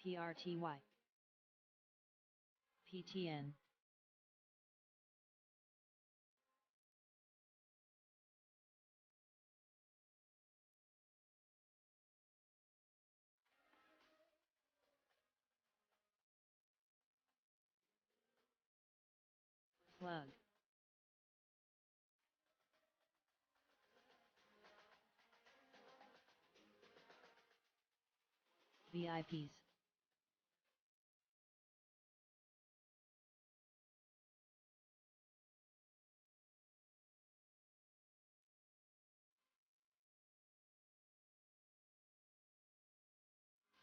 PRTY. PTN. Plug. VIPs.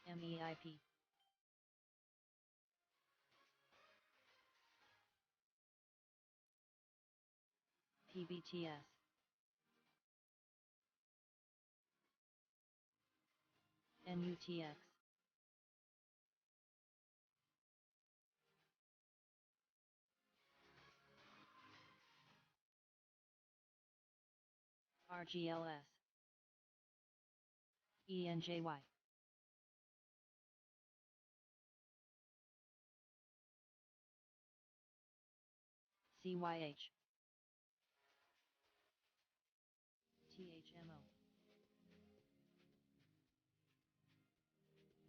MEIP. PBTS. NUTX. RGLS. ENJY. CYH. THMO.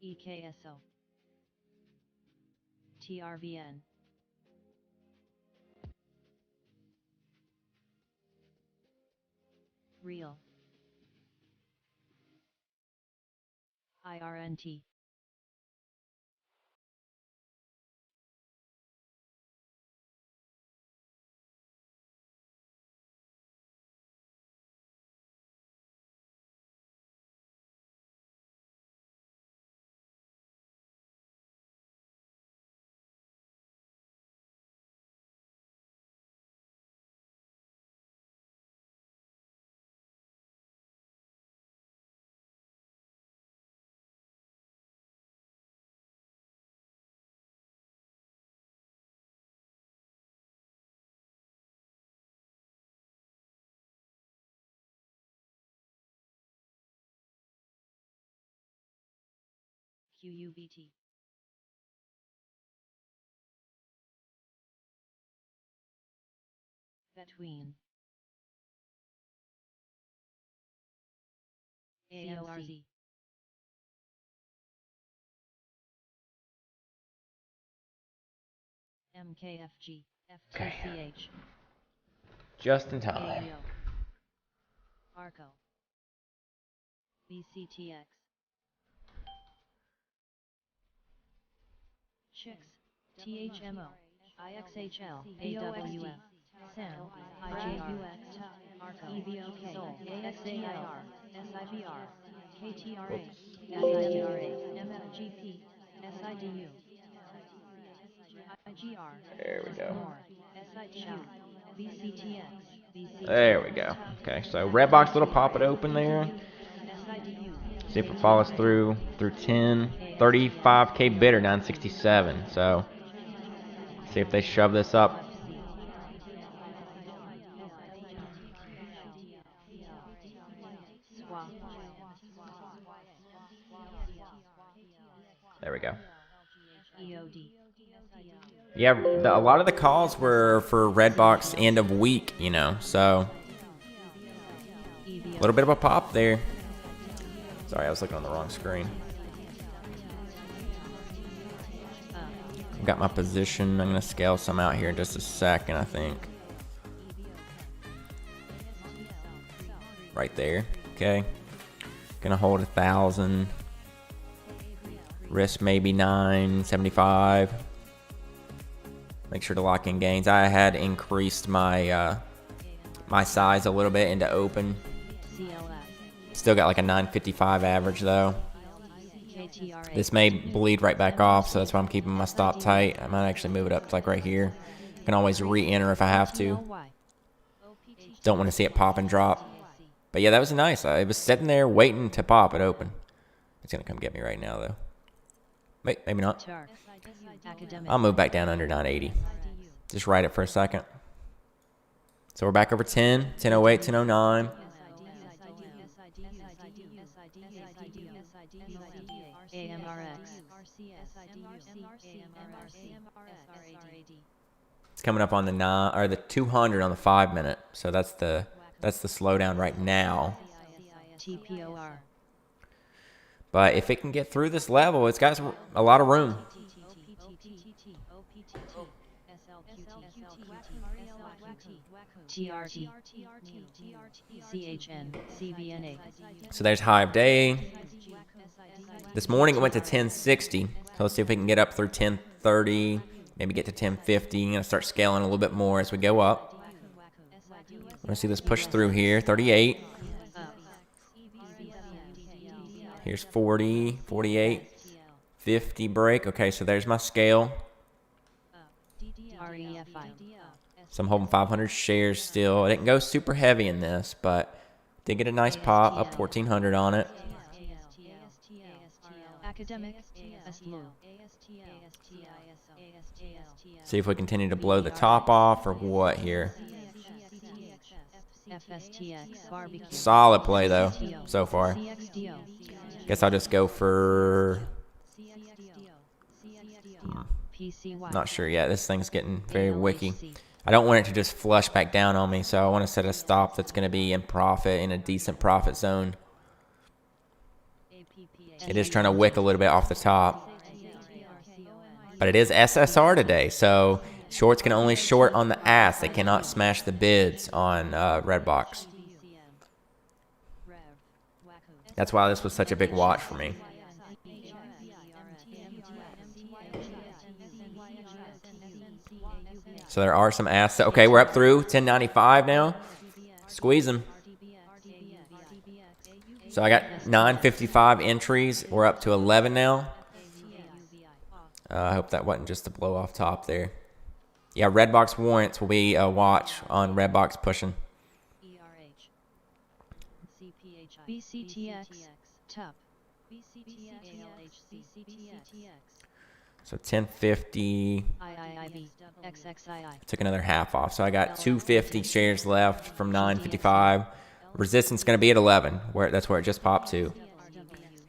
EKSO. TRVN. Real. IRNT. QUBT. Between. AORZ. MKFG. FTCH. Just in time. AEO. ARCO. BCTX. Chicks. THMO. IXHL. AWF. SAM. IGR. ARCO. EVOK. SOL. AXAIR. SIVR. KTRA. SIDRA. MFGP. SIDU. There we go. BCTX, There we go. Okay, so red box, little pop it open there. See if it follows through 10. 35K bidder, 967. So see if they shove this up. There we go. Yeah, a lot of the calls were for Redbox end of week, you know, so a little bit of a pop there. Sorry, I was looking on the wrong screen. Got my position. I'm going to scale some out here in just a second, I think. Right there. Okay. Going to hold 1,000. Risk maybe 975. Make sure to lock in gains. I had increased my my size a little bit into open. Still got like a 955 average though. This may bleed right back off, so that's why I'm keeping my stop tight. I might actually move it up to like right here. I can always re-enter if I have to. Don't want to see it pop and drop. But yeah, that was nice. It was sitting there waiting to pop it open. It's going to come get me right now though. Wait, maybe not. I'll move back down under 980. Just ride it for a second. So we're back over 10, 1008, 1009. It's coming up on the 9 or the 200 on the 5 minute. So that's the slowdown right now. But if it can get through this level, it's got a lot of room. So there's high of day. This morning it went to 1060. So let's see if we can get up through 1030, maybe get to 1050. I'm going to start scaling a little bit more as we go up. We're going to see this push through here, 38. Here's 40, 48, 50 break. Okay, so there's my scale. So I'm holding 500 shares still. I didn't go super heavy in this, but did get a nice pop, up 1,400 on it. See if we continue to blow the top off or what here. Solid play though, so far. Guess I'll just go for... Not sure yet. This thing's getting very wicky. I don't want it to just flush back down on me, so I want to set a stop that's going to be in profit, in a decent profit zone. It is trying to wick a little bit off the top. But it is SSR today, so shorts can only short on the ass. They cannot smash the bids on Redbox. That's why this was such a big watch for me. So there are some assets. Okay, we're up through 1095 now. Squeeze them. So I got 955 entries. We're up to 11 now. I hope that wasn't just a blow off top there. Yeah, Redbox warrants will be a watch on Redbox pushing. So 1050. Took another half off. So I got 250 shares left from 955. Resistance going to be at 11. That's where it just popped to.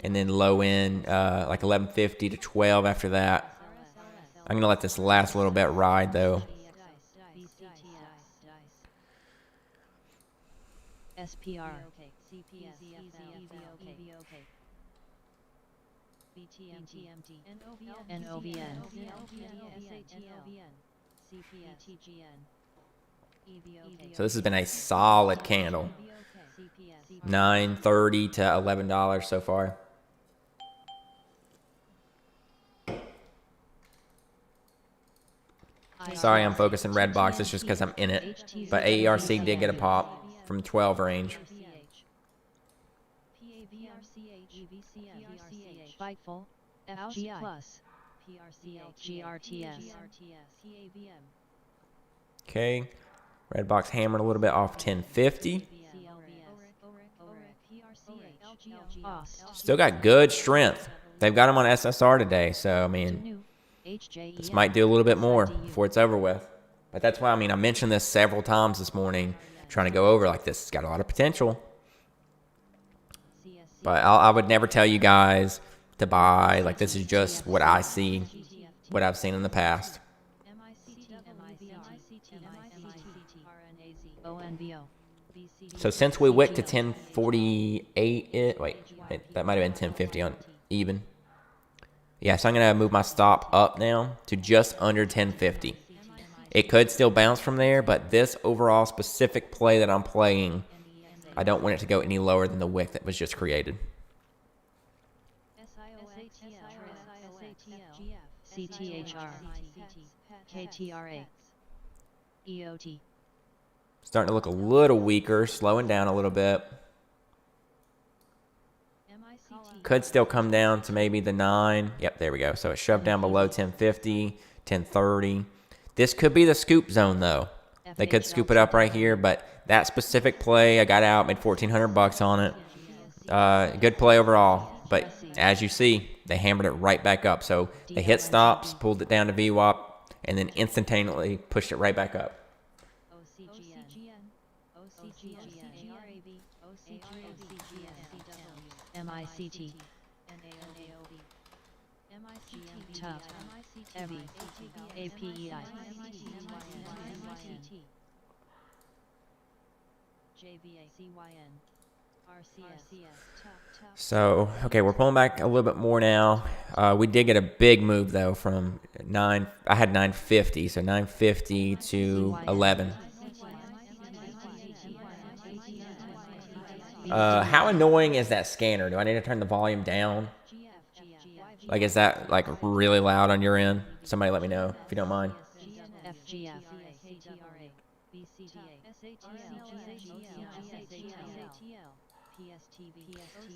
And then low end, like 1150 to 12 after that. I'm going to let this last little bit ride, though. SPR. So this has been a solid candle. $9.30 to $11 so far. Sorry, I'm focusing Redbox. It's just because I'm in it. But AERC did get a pop from 12 range. Okay. Red box hammered a little bit off 1050. Still got good strength. They've got him on SSR today, so I mean, this might do a little bit more before it's over with. But that's why, I mean, I mentioned this several times this morning, trying to go over like this. It's got a lot of potential. But I would never tell you guys to buy. Like, this is just what I see, what I've seen in the past. So since we wicked to 1048, wait, that might have been 1050 on even. Yeah, so I'm going to move my stop up now to just under 1050. It could still bounce from there, but this overall specific play that I'm playing, I don't want it to go any lower than the wick that was just created. CTHR, KTRA, EOT. Starting to look a little weaker, slowing down a little bit. Could still come down to maybe the 9. Yep, there we go. So it's shoved down below 1050, 1030. This could be the scoop zone, though. They could scoop it up right here, but that specific play, I got out, made $1,400 on it. Good play overall, but as you see, they hammered it right back up. So they hit stops, pulled it down to VWAP, and then instantaneously pushed it right back up. MICT, TUF, EVI, APEI, So, okay, we're pulling back a little bit more now. We did get a big move, though, from 9. I had 950, so 950 to 11. How annoying is that scanner? Do I need to turn the volume down? Like, is that, like, really loud on your end? Somebody let me know, if you don't mind.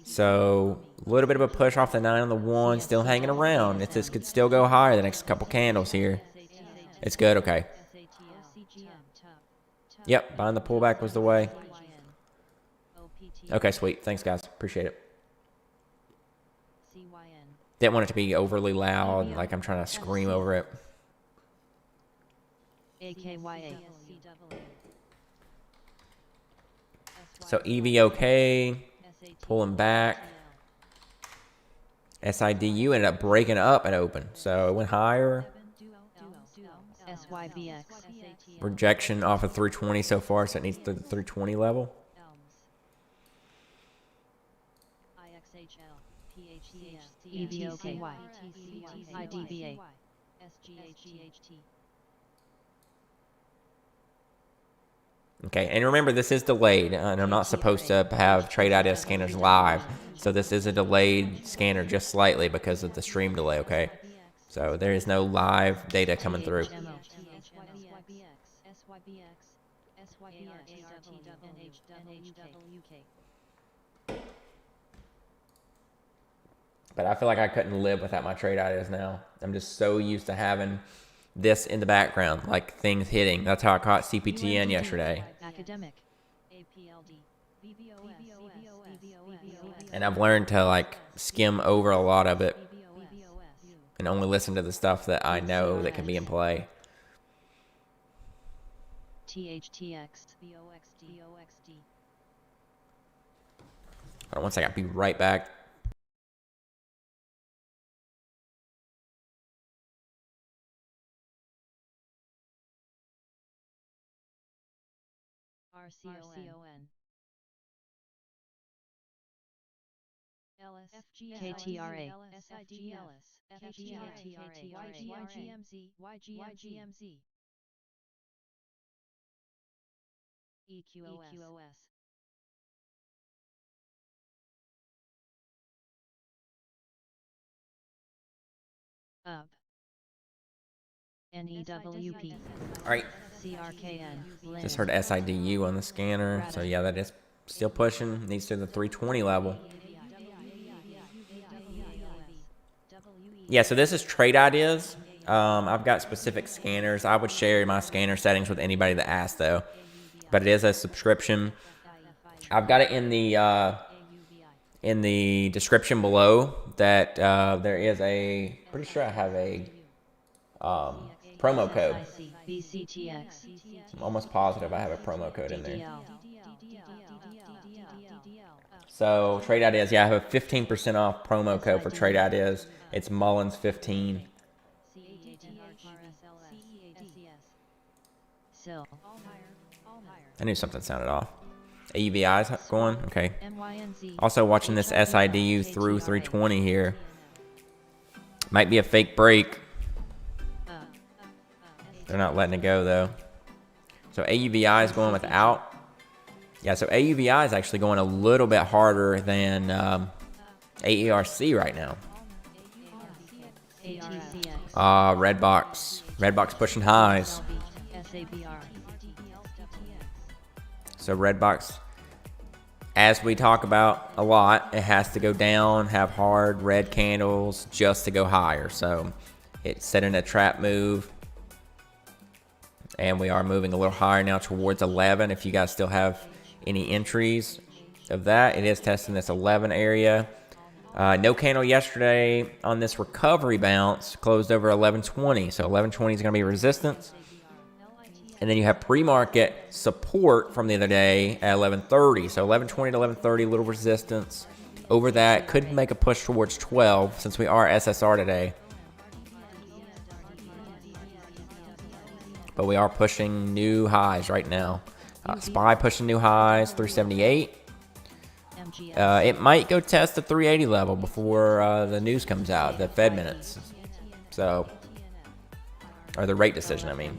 So, a little bit of a push off the 9 on the 1, still hanging around. This could still go higher the next couple candles here. It's good, okay. Yep, buying the pullback was the way. Okay, sweet. Thanks, guys. Appreciate it. Didn't want it to be overly loud, like I'm trying to scream over it. So EVOK, pulling back. SIDU ended up breaking up and open, so it went higher. Rejection off of 320 so far, so it needs the 320 level. EVOKY, IDBA, Okay, and remember this is delayed, and I'm not supposed to have trade idea scanners live, so this is a delayed scanner just slightly because of the stream delay, okay? So there is no live data coming through. But I feel like I couldn't live without my trade ideas now. I'm just so used to having this in the background, like things hitting. That's how I caught CPTN yesterday. And I've learned to like skim over a lot of it and only listen to the stuff that I know that can be in play. THTX, Hold on one second, I'll be right back. RCON, KTRA, YGMZ, EQOS, UP, NEWP. All right, CRKN, just heard SIDU on the scanner. So yeah, that is still pushing. Needs to the 320 level. Yeah, so this is trade ideas. I've got specific scanners. I would share my scanner settings with anybody that asks, though. But it is a subscription. I've got it in the description below that there is a. Pretty sure I have a promo code. I'm almost positive I have a promo code in there. So trade ideas, yeah, I have a 15% off promo code for trade ideas. It's Mullins 15. I knew something sounded off. AUVI's going? Okay. Also watching this SIDU through 320 here. Might be a fake break. They're not letting it go though. So AUVI is going without. Yeah, so AUVI is actually going a little bit harder than AERC right now. Red box. Red box pushing highs. So red box, as we talk about a lot, it has to go down, have hard red candles just to go higher. So it's setting a trap move. And we are moving a little higher now towards 11. If you guys still have any entries of that, it is testing this 11 area. No candle yesterday on this recovery bounce, closed over 1120. So 1120 is going to be resistance. And then you have pre-market support from the other day at 1130. So 1120 to 1130, little resistance. Over that, could make a push towards 12 since we are SSR today. But we are pushing new highs right now. SPY pushing new highs, 378. It might go test the 380 level before the news comes out, the Fed minutes. So, or the rate decision, I mean.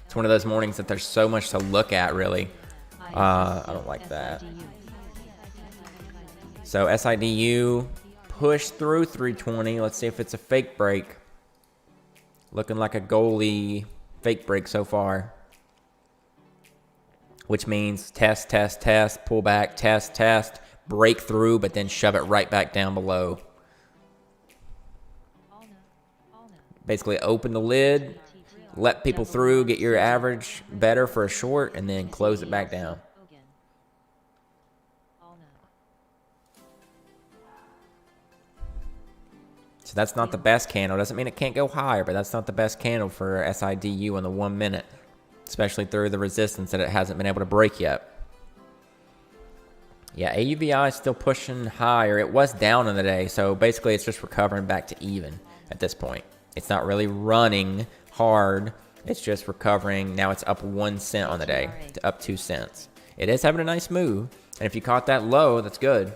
It's one of those mornings that there's so much to look at, really. I don't like that. So SIDU pushed through 320. Let's see if it's a fake break. Looking like a goalie fake break so far. Which means test, test, test, pull back, test, test, break through, but then shove it right back down below. Basically open the lid, let people through, get your average better for a short, and then close it back down. So that's not the best candle. Doesn't mean it can't go higher, but that's not the best candle for SIDU in the 1 minute, especially through the resistance that it hasn't been able to break yet. Yeah, AUVI is still pushing higher. It was down in the day, so basically it's just recovering back to even at this point. It's not really running hard. It's just recovering. Now it's up 1 cent on the day, to up 2 cents. It is having a nice move, and if you caught that low, that's good.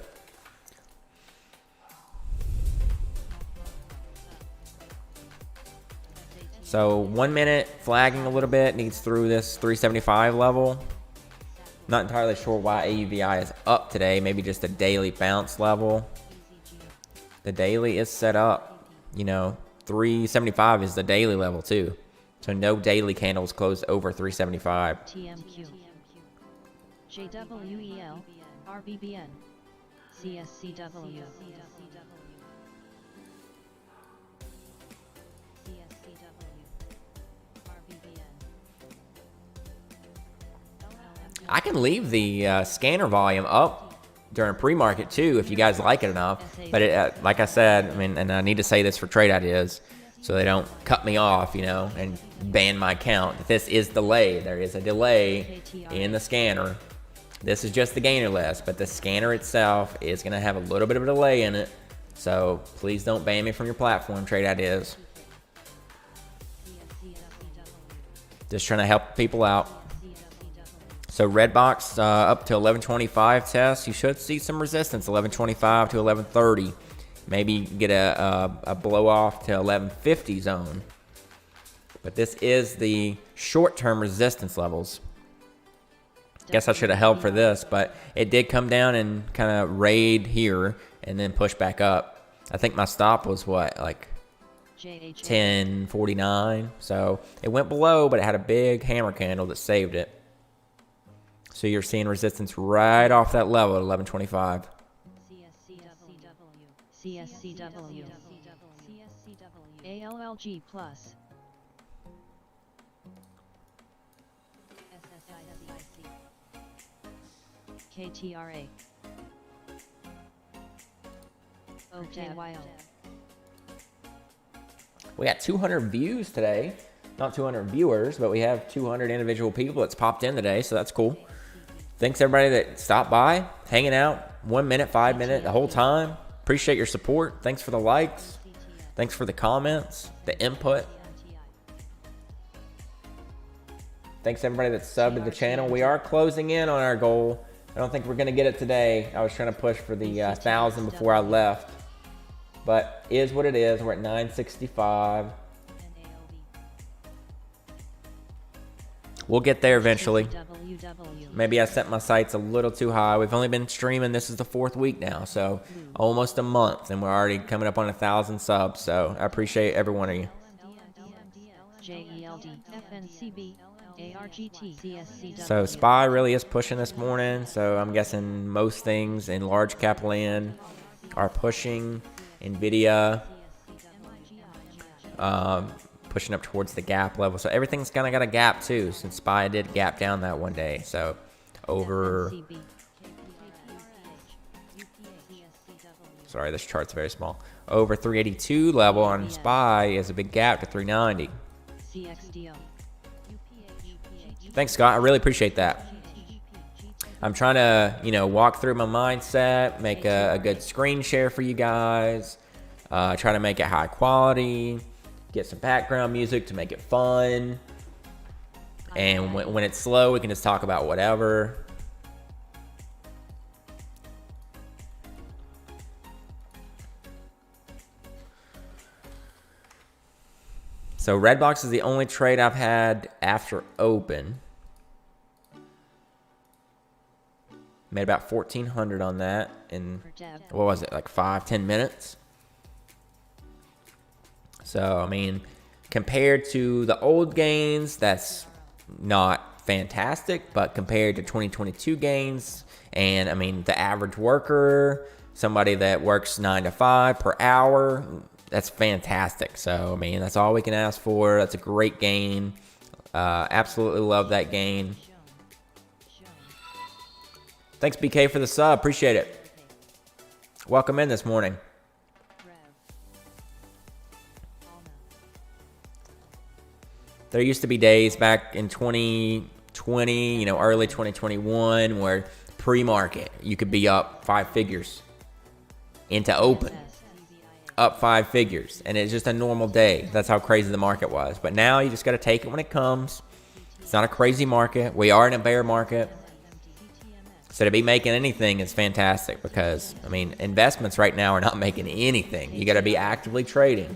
So 1 minute flagging a little bit, needs through this 375 level. Not entirely sure why AUVI is up today. Maybe just a daily bounce level. The daily is set up, 375 is the daily level too. So no daily candles closed over 375. TMQ, JWEL, RBBN, CSCW. I can leave the scanner volume up during pre-market too if you guys like it enough. But it, like I said, and I need to say this for trade ideas so they don't cut me off, and ban my account. This is delay. There is a delay in the scanner. This is just the gainer list, but the scanner itself is going to have a little bit of a delay in it. So please don't ban me from your platform, trade ideas. Just trying to help people out. So red box up to 1125 test. You should see some resistance, 1125 to 1130. Maybe get a blow off to 1150 zone. But this is the short-term resistance levels. Guess I should have held for this, but it did come down and kind of raid here and then push back up. I think my stop was what, like 1049. So it went below, but it had a big hammer candle that saved it. So you're seeing resistance right off that level at 1125. CSCW. ALLG plus. KTRA. OKYL. We got 200 views today. Not 200 viewers, but we have 200 individual people that's popped in today, so that's cool. Thanks everybody that stopped by, hanging out, 1 minute, 5 minutes, the whole time. Appreciate your support. Thanks for the likes. Thanks for the comments, the input. Thanks everybody that's subbed to the channel. We are closing in on our goal. I don't think we're gonna get it today. I was trying to push for the 1,000 before I left, but is what it is. We're at 965. We'll get there eventually. Maybe I set my sights a little too high. We've only been streaming. This is the 4th week now, so almost a month, and we're already coming up on 1,000 subs. So I appreciate every one of you. So SPY really is pushing this morning. So I'm guessing most things in large cap land are pushing. Nvidia. Pushing up towards the gap level. So everything's kind of got a gap too, since SPY did gap down that one day. So over, sorry, this chart's very small. Over 382 level on SPY is a big gap to 390. Thanks, Scott. I really appreciate that. I'm trying to, walk through my mindset, make a good screen share for you guys, try to make it high quality, get some background music to make it fun. And when it's slow, we can just talk about whatever. So Redbox is the only trade I've had after open. Made about 1,400 on that in, what was it, like 5-10 minutes? So, I mean, compared to the old gains, that's not fantastic, but compared to 2022 gains, and I mean, the average worker, somebody that works 9 to 5 per hour, that's fantastic. So, I mean, that's all we can ask for. That's a great gain. Absolutely love that gain. Thanks, BK, for the sub. Appreciate it. Welcome in this morning. There used to be days back in 2020, early 2021, where pre-market, you could be up 5 figures into open, up 5 figures, and it's just a normal day. That's how crazy the market was. But now you just got to take it when it comes. It's not a crazy market. We are in a bear market. So to be making anything is fantastic because, I mean, investments right now are not making anything. You got to be actively trading.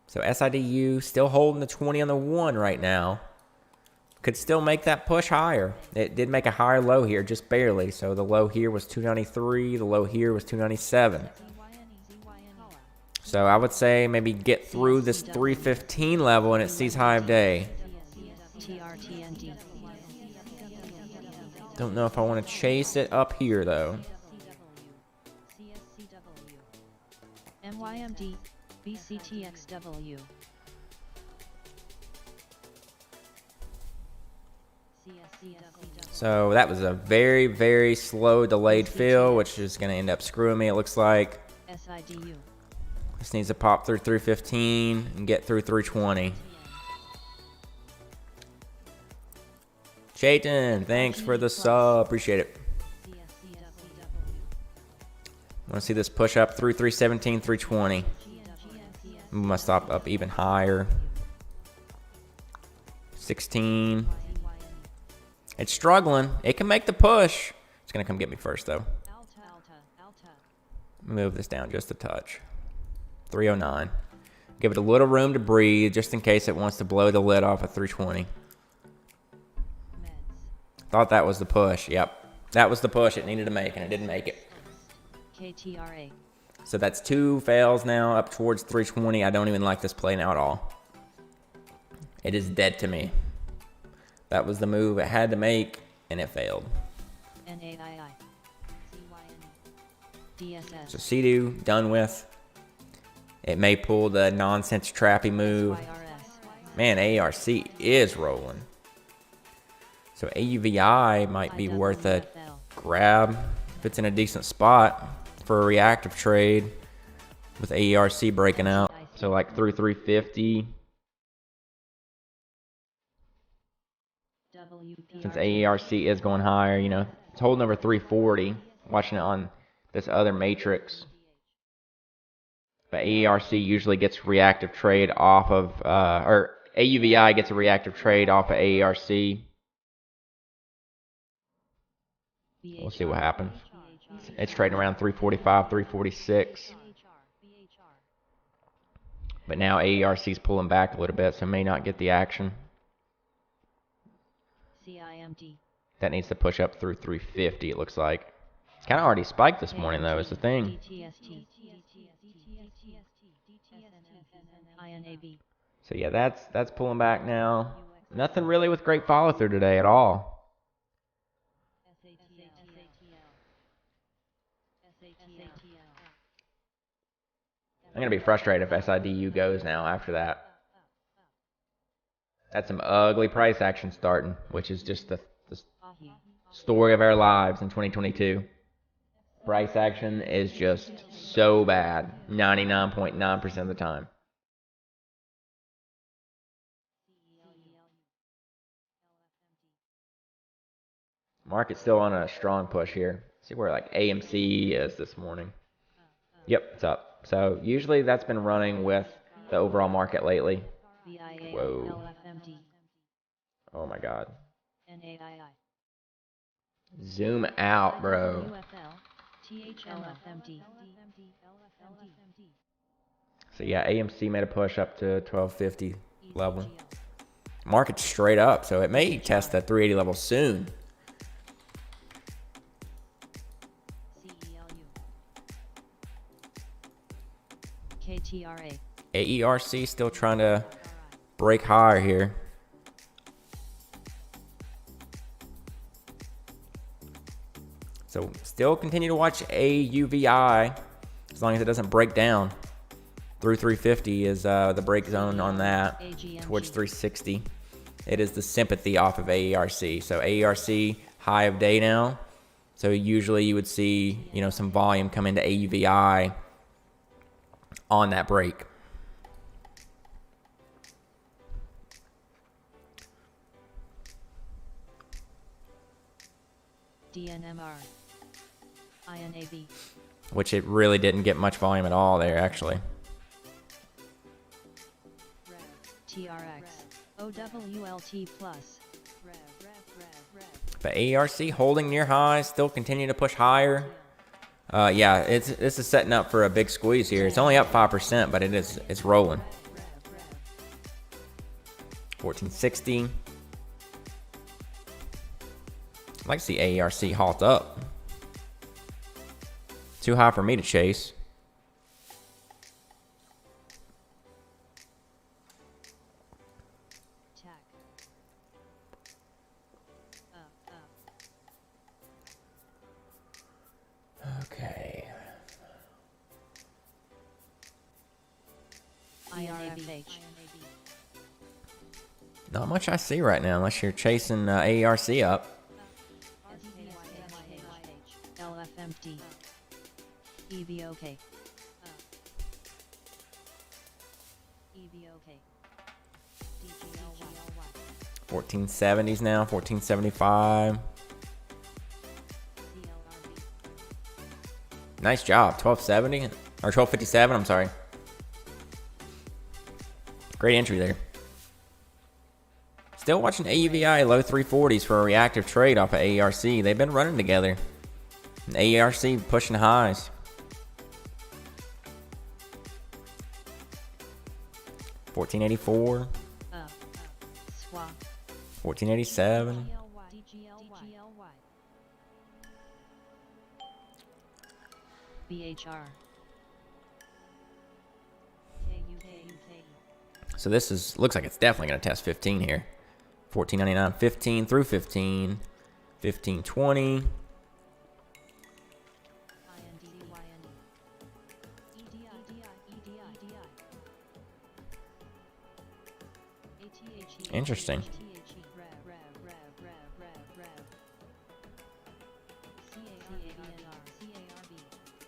So SIDU still holding the 20 on the 1 right now. Could still make that push higher. It did make a higher low here, just barely. So the low here was 293. The low here was 297. So I would say maybe get through this 315 level and it sees high of day. Don't know if I want to chase it up here though. MYMD. BCTXW. So that was a very, very slow delayed fill, which is going to end up screwing me, it looks like. SIDU. This needs to pop through 315 and get through 320. Chayton, thanks for the sub. Appreciate it. I want to see this push up through 317, 320. Move my stop up even higher. 16. It's struggling. It can make the push. It's going to come get me first, though. Move this down just a touch. 309. Give it a little room to breathe just in case it wants to blow the lid off at 320. Thought that was the push. Yep. That was the push it needed to make, and it didn't make it. KTRA. So that's 2 fails now up towards 320. I don't even like this play now at all. It is dead to me. That was the move it had to make, and it failed. NAII. DSS. So CDU, done with. It may pull the nonsense trappy move. Man, ARC is rolling. So AUVI might be worth a grab if it's in a decent spot for a reactive trade with AERC breaking out. So like through 350. Since AERC is going higher, you know, it's holding over 340. Watching it on this other matrix. But AERC usually gets reactive trade off of, or AUVI gets a reactive trade off of AERC. We'll see what happens. It's trading around 345, 346. But now AERC is pulling back a little bit, so may not get the action. That needs to push up through 350, it looks like. It's kind of already spiked this morning, though, is the thing. So yeah, that's pulling back now. Nothing really with great follow through today at all. I'm gonna be frustrated if SIDU goes now after that. That's some ugly price action starting, which is just the story of our lives in 2022. Price action is just so bad 99.9% of the time. Market's still on a strong push here. See where like AMC is this morning. Yep, it's up. So usually that's been running with the overall market lately. Whoa. Oh my God. Zoom out, bro. So yeah, AMC made a push up to 1250 level. Market's straight up, so it may test that 380 level soon. KTRA. AERC still trying to break higher here. So still continue to watch AUVI as long as it doesn't break down. Through 350 is the break zone on that, towards 360. It is the sympathy off of AERC. So AERC high of day now. So usually you would see, you know, some volume come into AUVI on that break. DNMR. INAB. Which it really didn't get much volume at all there, actually. TRX. OWLT plus. But AERC holding near highs, still continue to push higher. Yeah, this is setting up for a big squeeze here. It's only up 5%, but it's rolling. 1460. I'd like to see AERC halt up. Too high for me to chase. Okay. IRFH. Not much I see right now unless you're chasing AERC up. LFMT. EVOK. EVOK. 1470s now, 1475. Nice job, 1270 or 1257. I'm sorry. Great entry there. Still watching AUVI low 340s for a reactive trade off of AERC. They've been running together. And AERC pushing highs. 1484. 1487. BHR. So this looks like it's definitely going to test 15 here. 1499, 15 through 15, 1520. Interesting.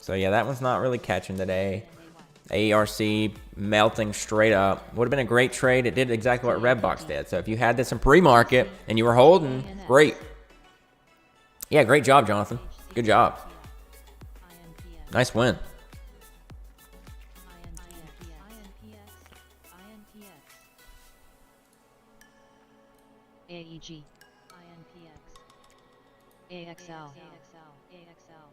So yeah, that one's not really catching today. AERC melting straight up. Would have been a great trade. It did exactly what Redbox did. So if you had this in pre-market and you were holding, great. Yeah, great job, Jonathan. Good job. Nice win. AEG, AXL.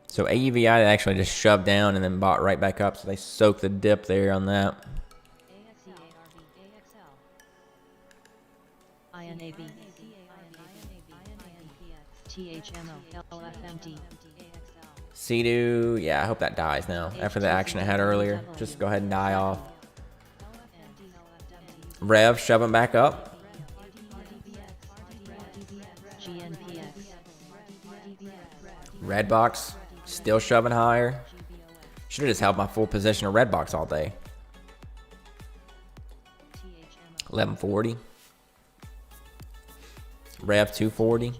So AUVI actually just shoved down and then bought right back up. So they soaked the dip there on that. INAB, THMO, LFMD, CDU, yeah, I hope that dies now. After the action it had earlier, just go ahead and die off. Rev shoving back up. Redbox still shoving higher. Should have just held my full position of Redbox all day. 1140. Rev 240.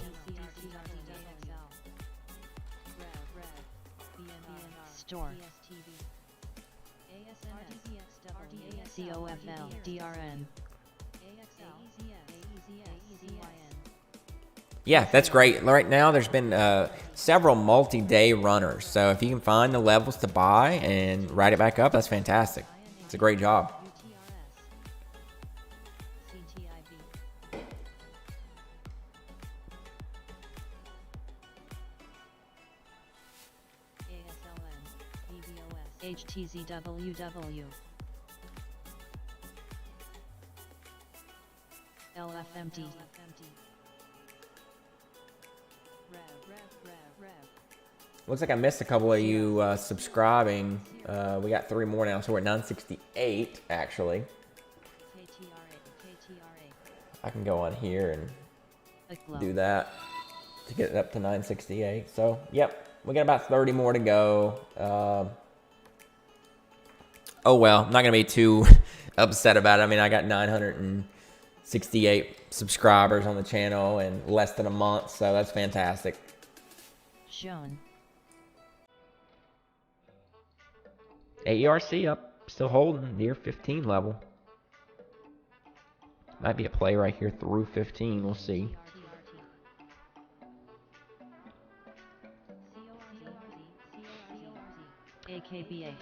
Store. COFL, DRN. Yeah, that's great. Right now, there's been several multi-day runners. So if you can find the levels to buy and ride it back up, that's fantastic. It's a great job. HTZWW. LFMD. Looks like I missed a couple of you subscribing. We got 3 more now, so we're at 968 actually. I can go on here and do that to get it up to 968. So, yep, we got about 30 more to go. Oh well, I'm not gonna be too upset about it. I mean, I got 968 subscribers on the channel in less than a month, so that's fantastic. Shown. AERC up, still holding near 15 level. Might be a play right here through 15. We'll see. AKBA.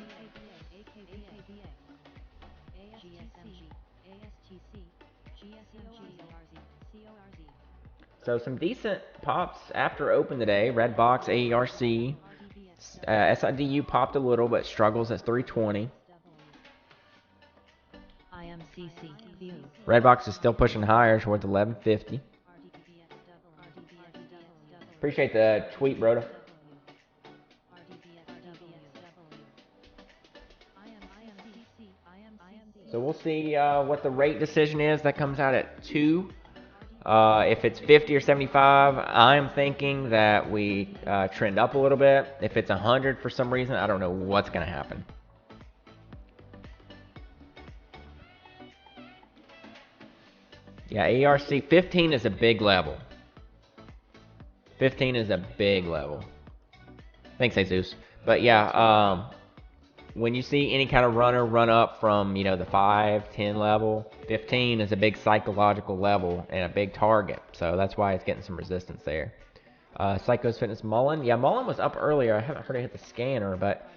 So some decent pops after open today. Redbox, AERC. SIDU popped a little, but struggles at 320. Redbox is still pushing higher towards 1150. Appreciate the tweet, Broda. So we'll see what the rate decision is. That comes out at 2. If it's 50 or 75, I'm thinking that we trend up a little bit. If it's 100 for some reason, I don't know what's going to happen. Yeah, ARC 15 is a big level. 15 is a big level. Thanks, Jesus. But yeah, when you see any kind of runner run up from, you know, the 5, 10 level, 15 is a big psychological level and a big target. So that's why it's getting some resistance there. Psychos Fitness Mullin. Yeah, Mullin was up earlier. I haven't heard it hit the scanner, but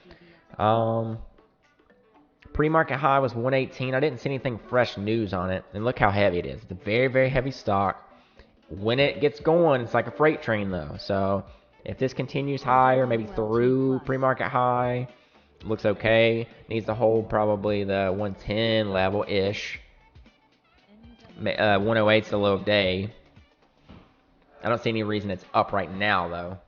pre-market high was 118. I didn't see anything fresh news on it. And look how heavy it is. It's a very, very heavy stock. When it gets going, it's like a freight train, though. So if this continues higher, maybe through pre-market high, looks okay. Needs to hold probably the 110 level-ish. 108's the low of day. I don't see any reason it's up right now, though.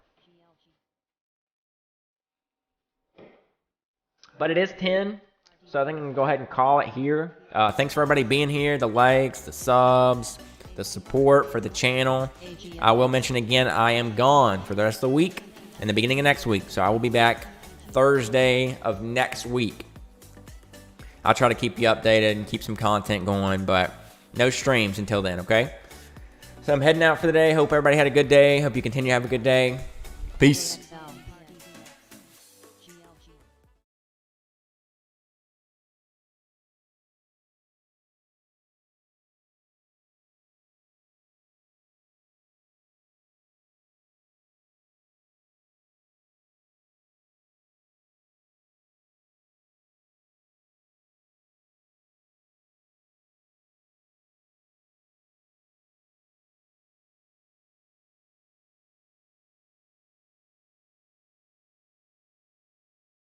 But it is 10, so I think I'm going to go ahead and call it here. Thanks for everybody being here, the likes, the subs, the support for the channel. I will mention again, I am gone for the rest of the week and the beginning of next week, so I will be back Thursday of next week. I'll try to keep you updated and keep some content going, but No streams until then, okay? So I'm heading out for the day. Hope everybody had a good day. Hope you continue to have a good day. Peace.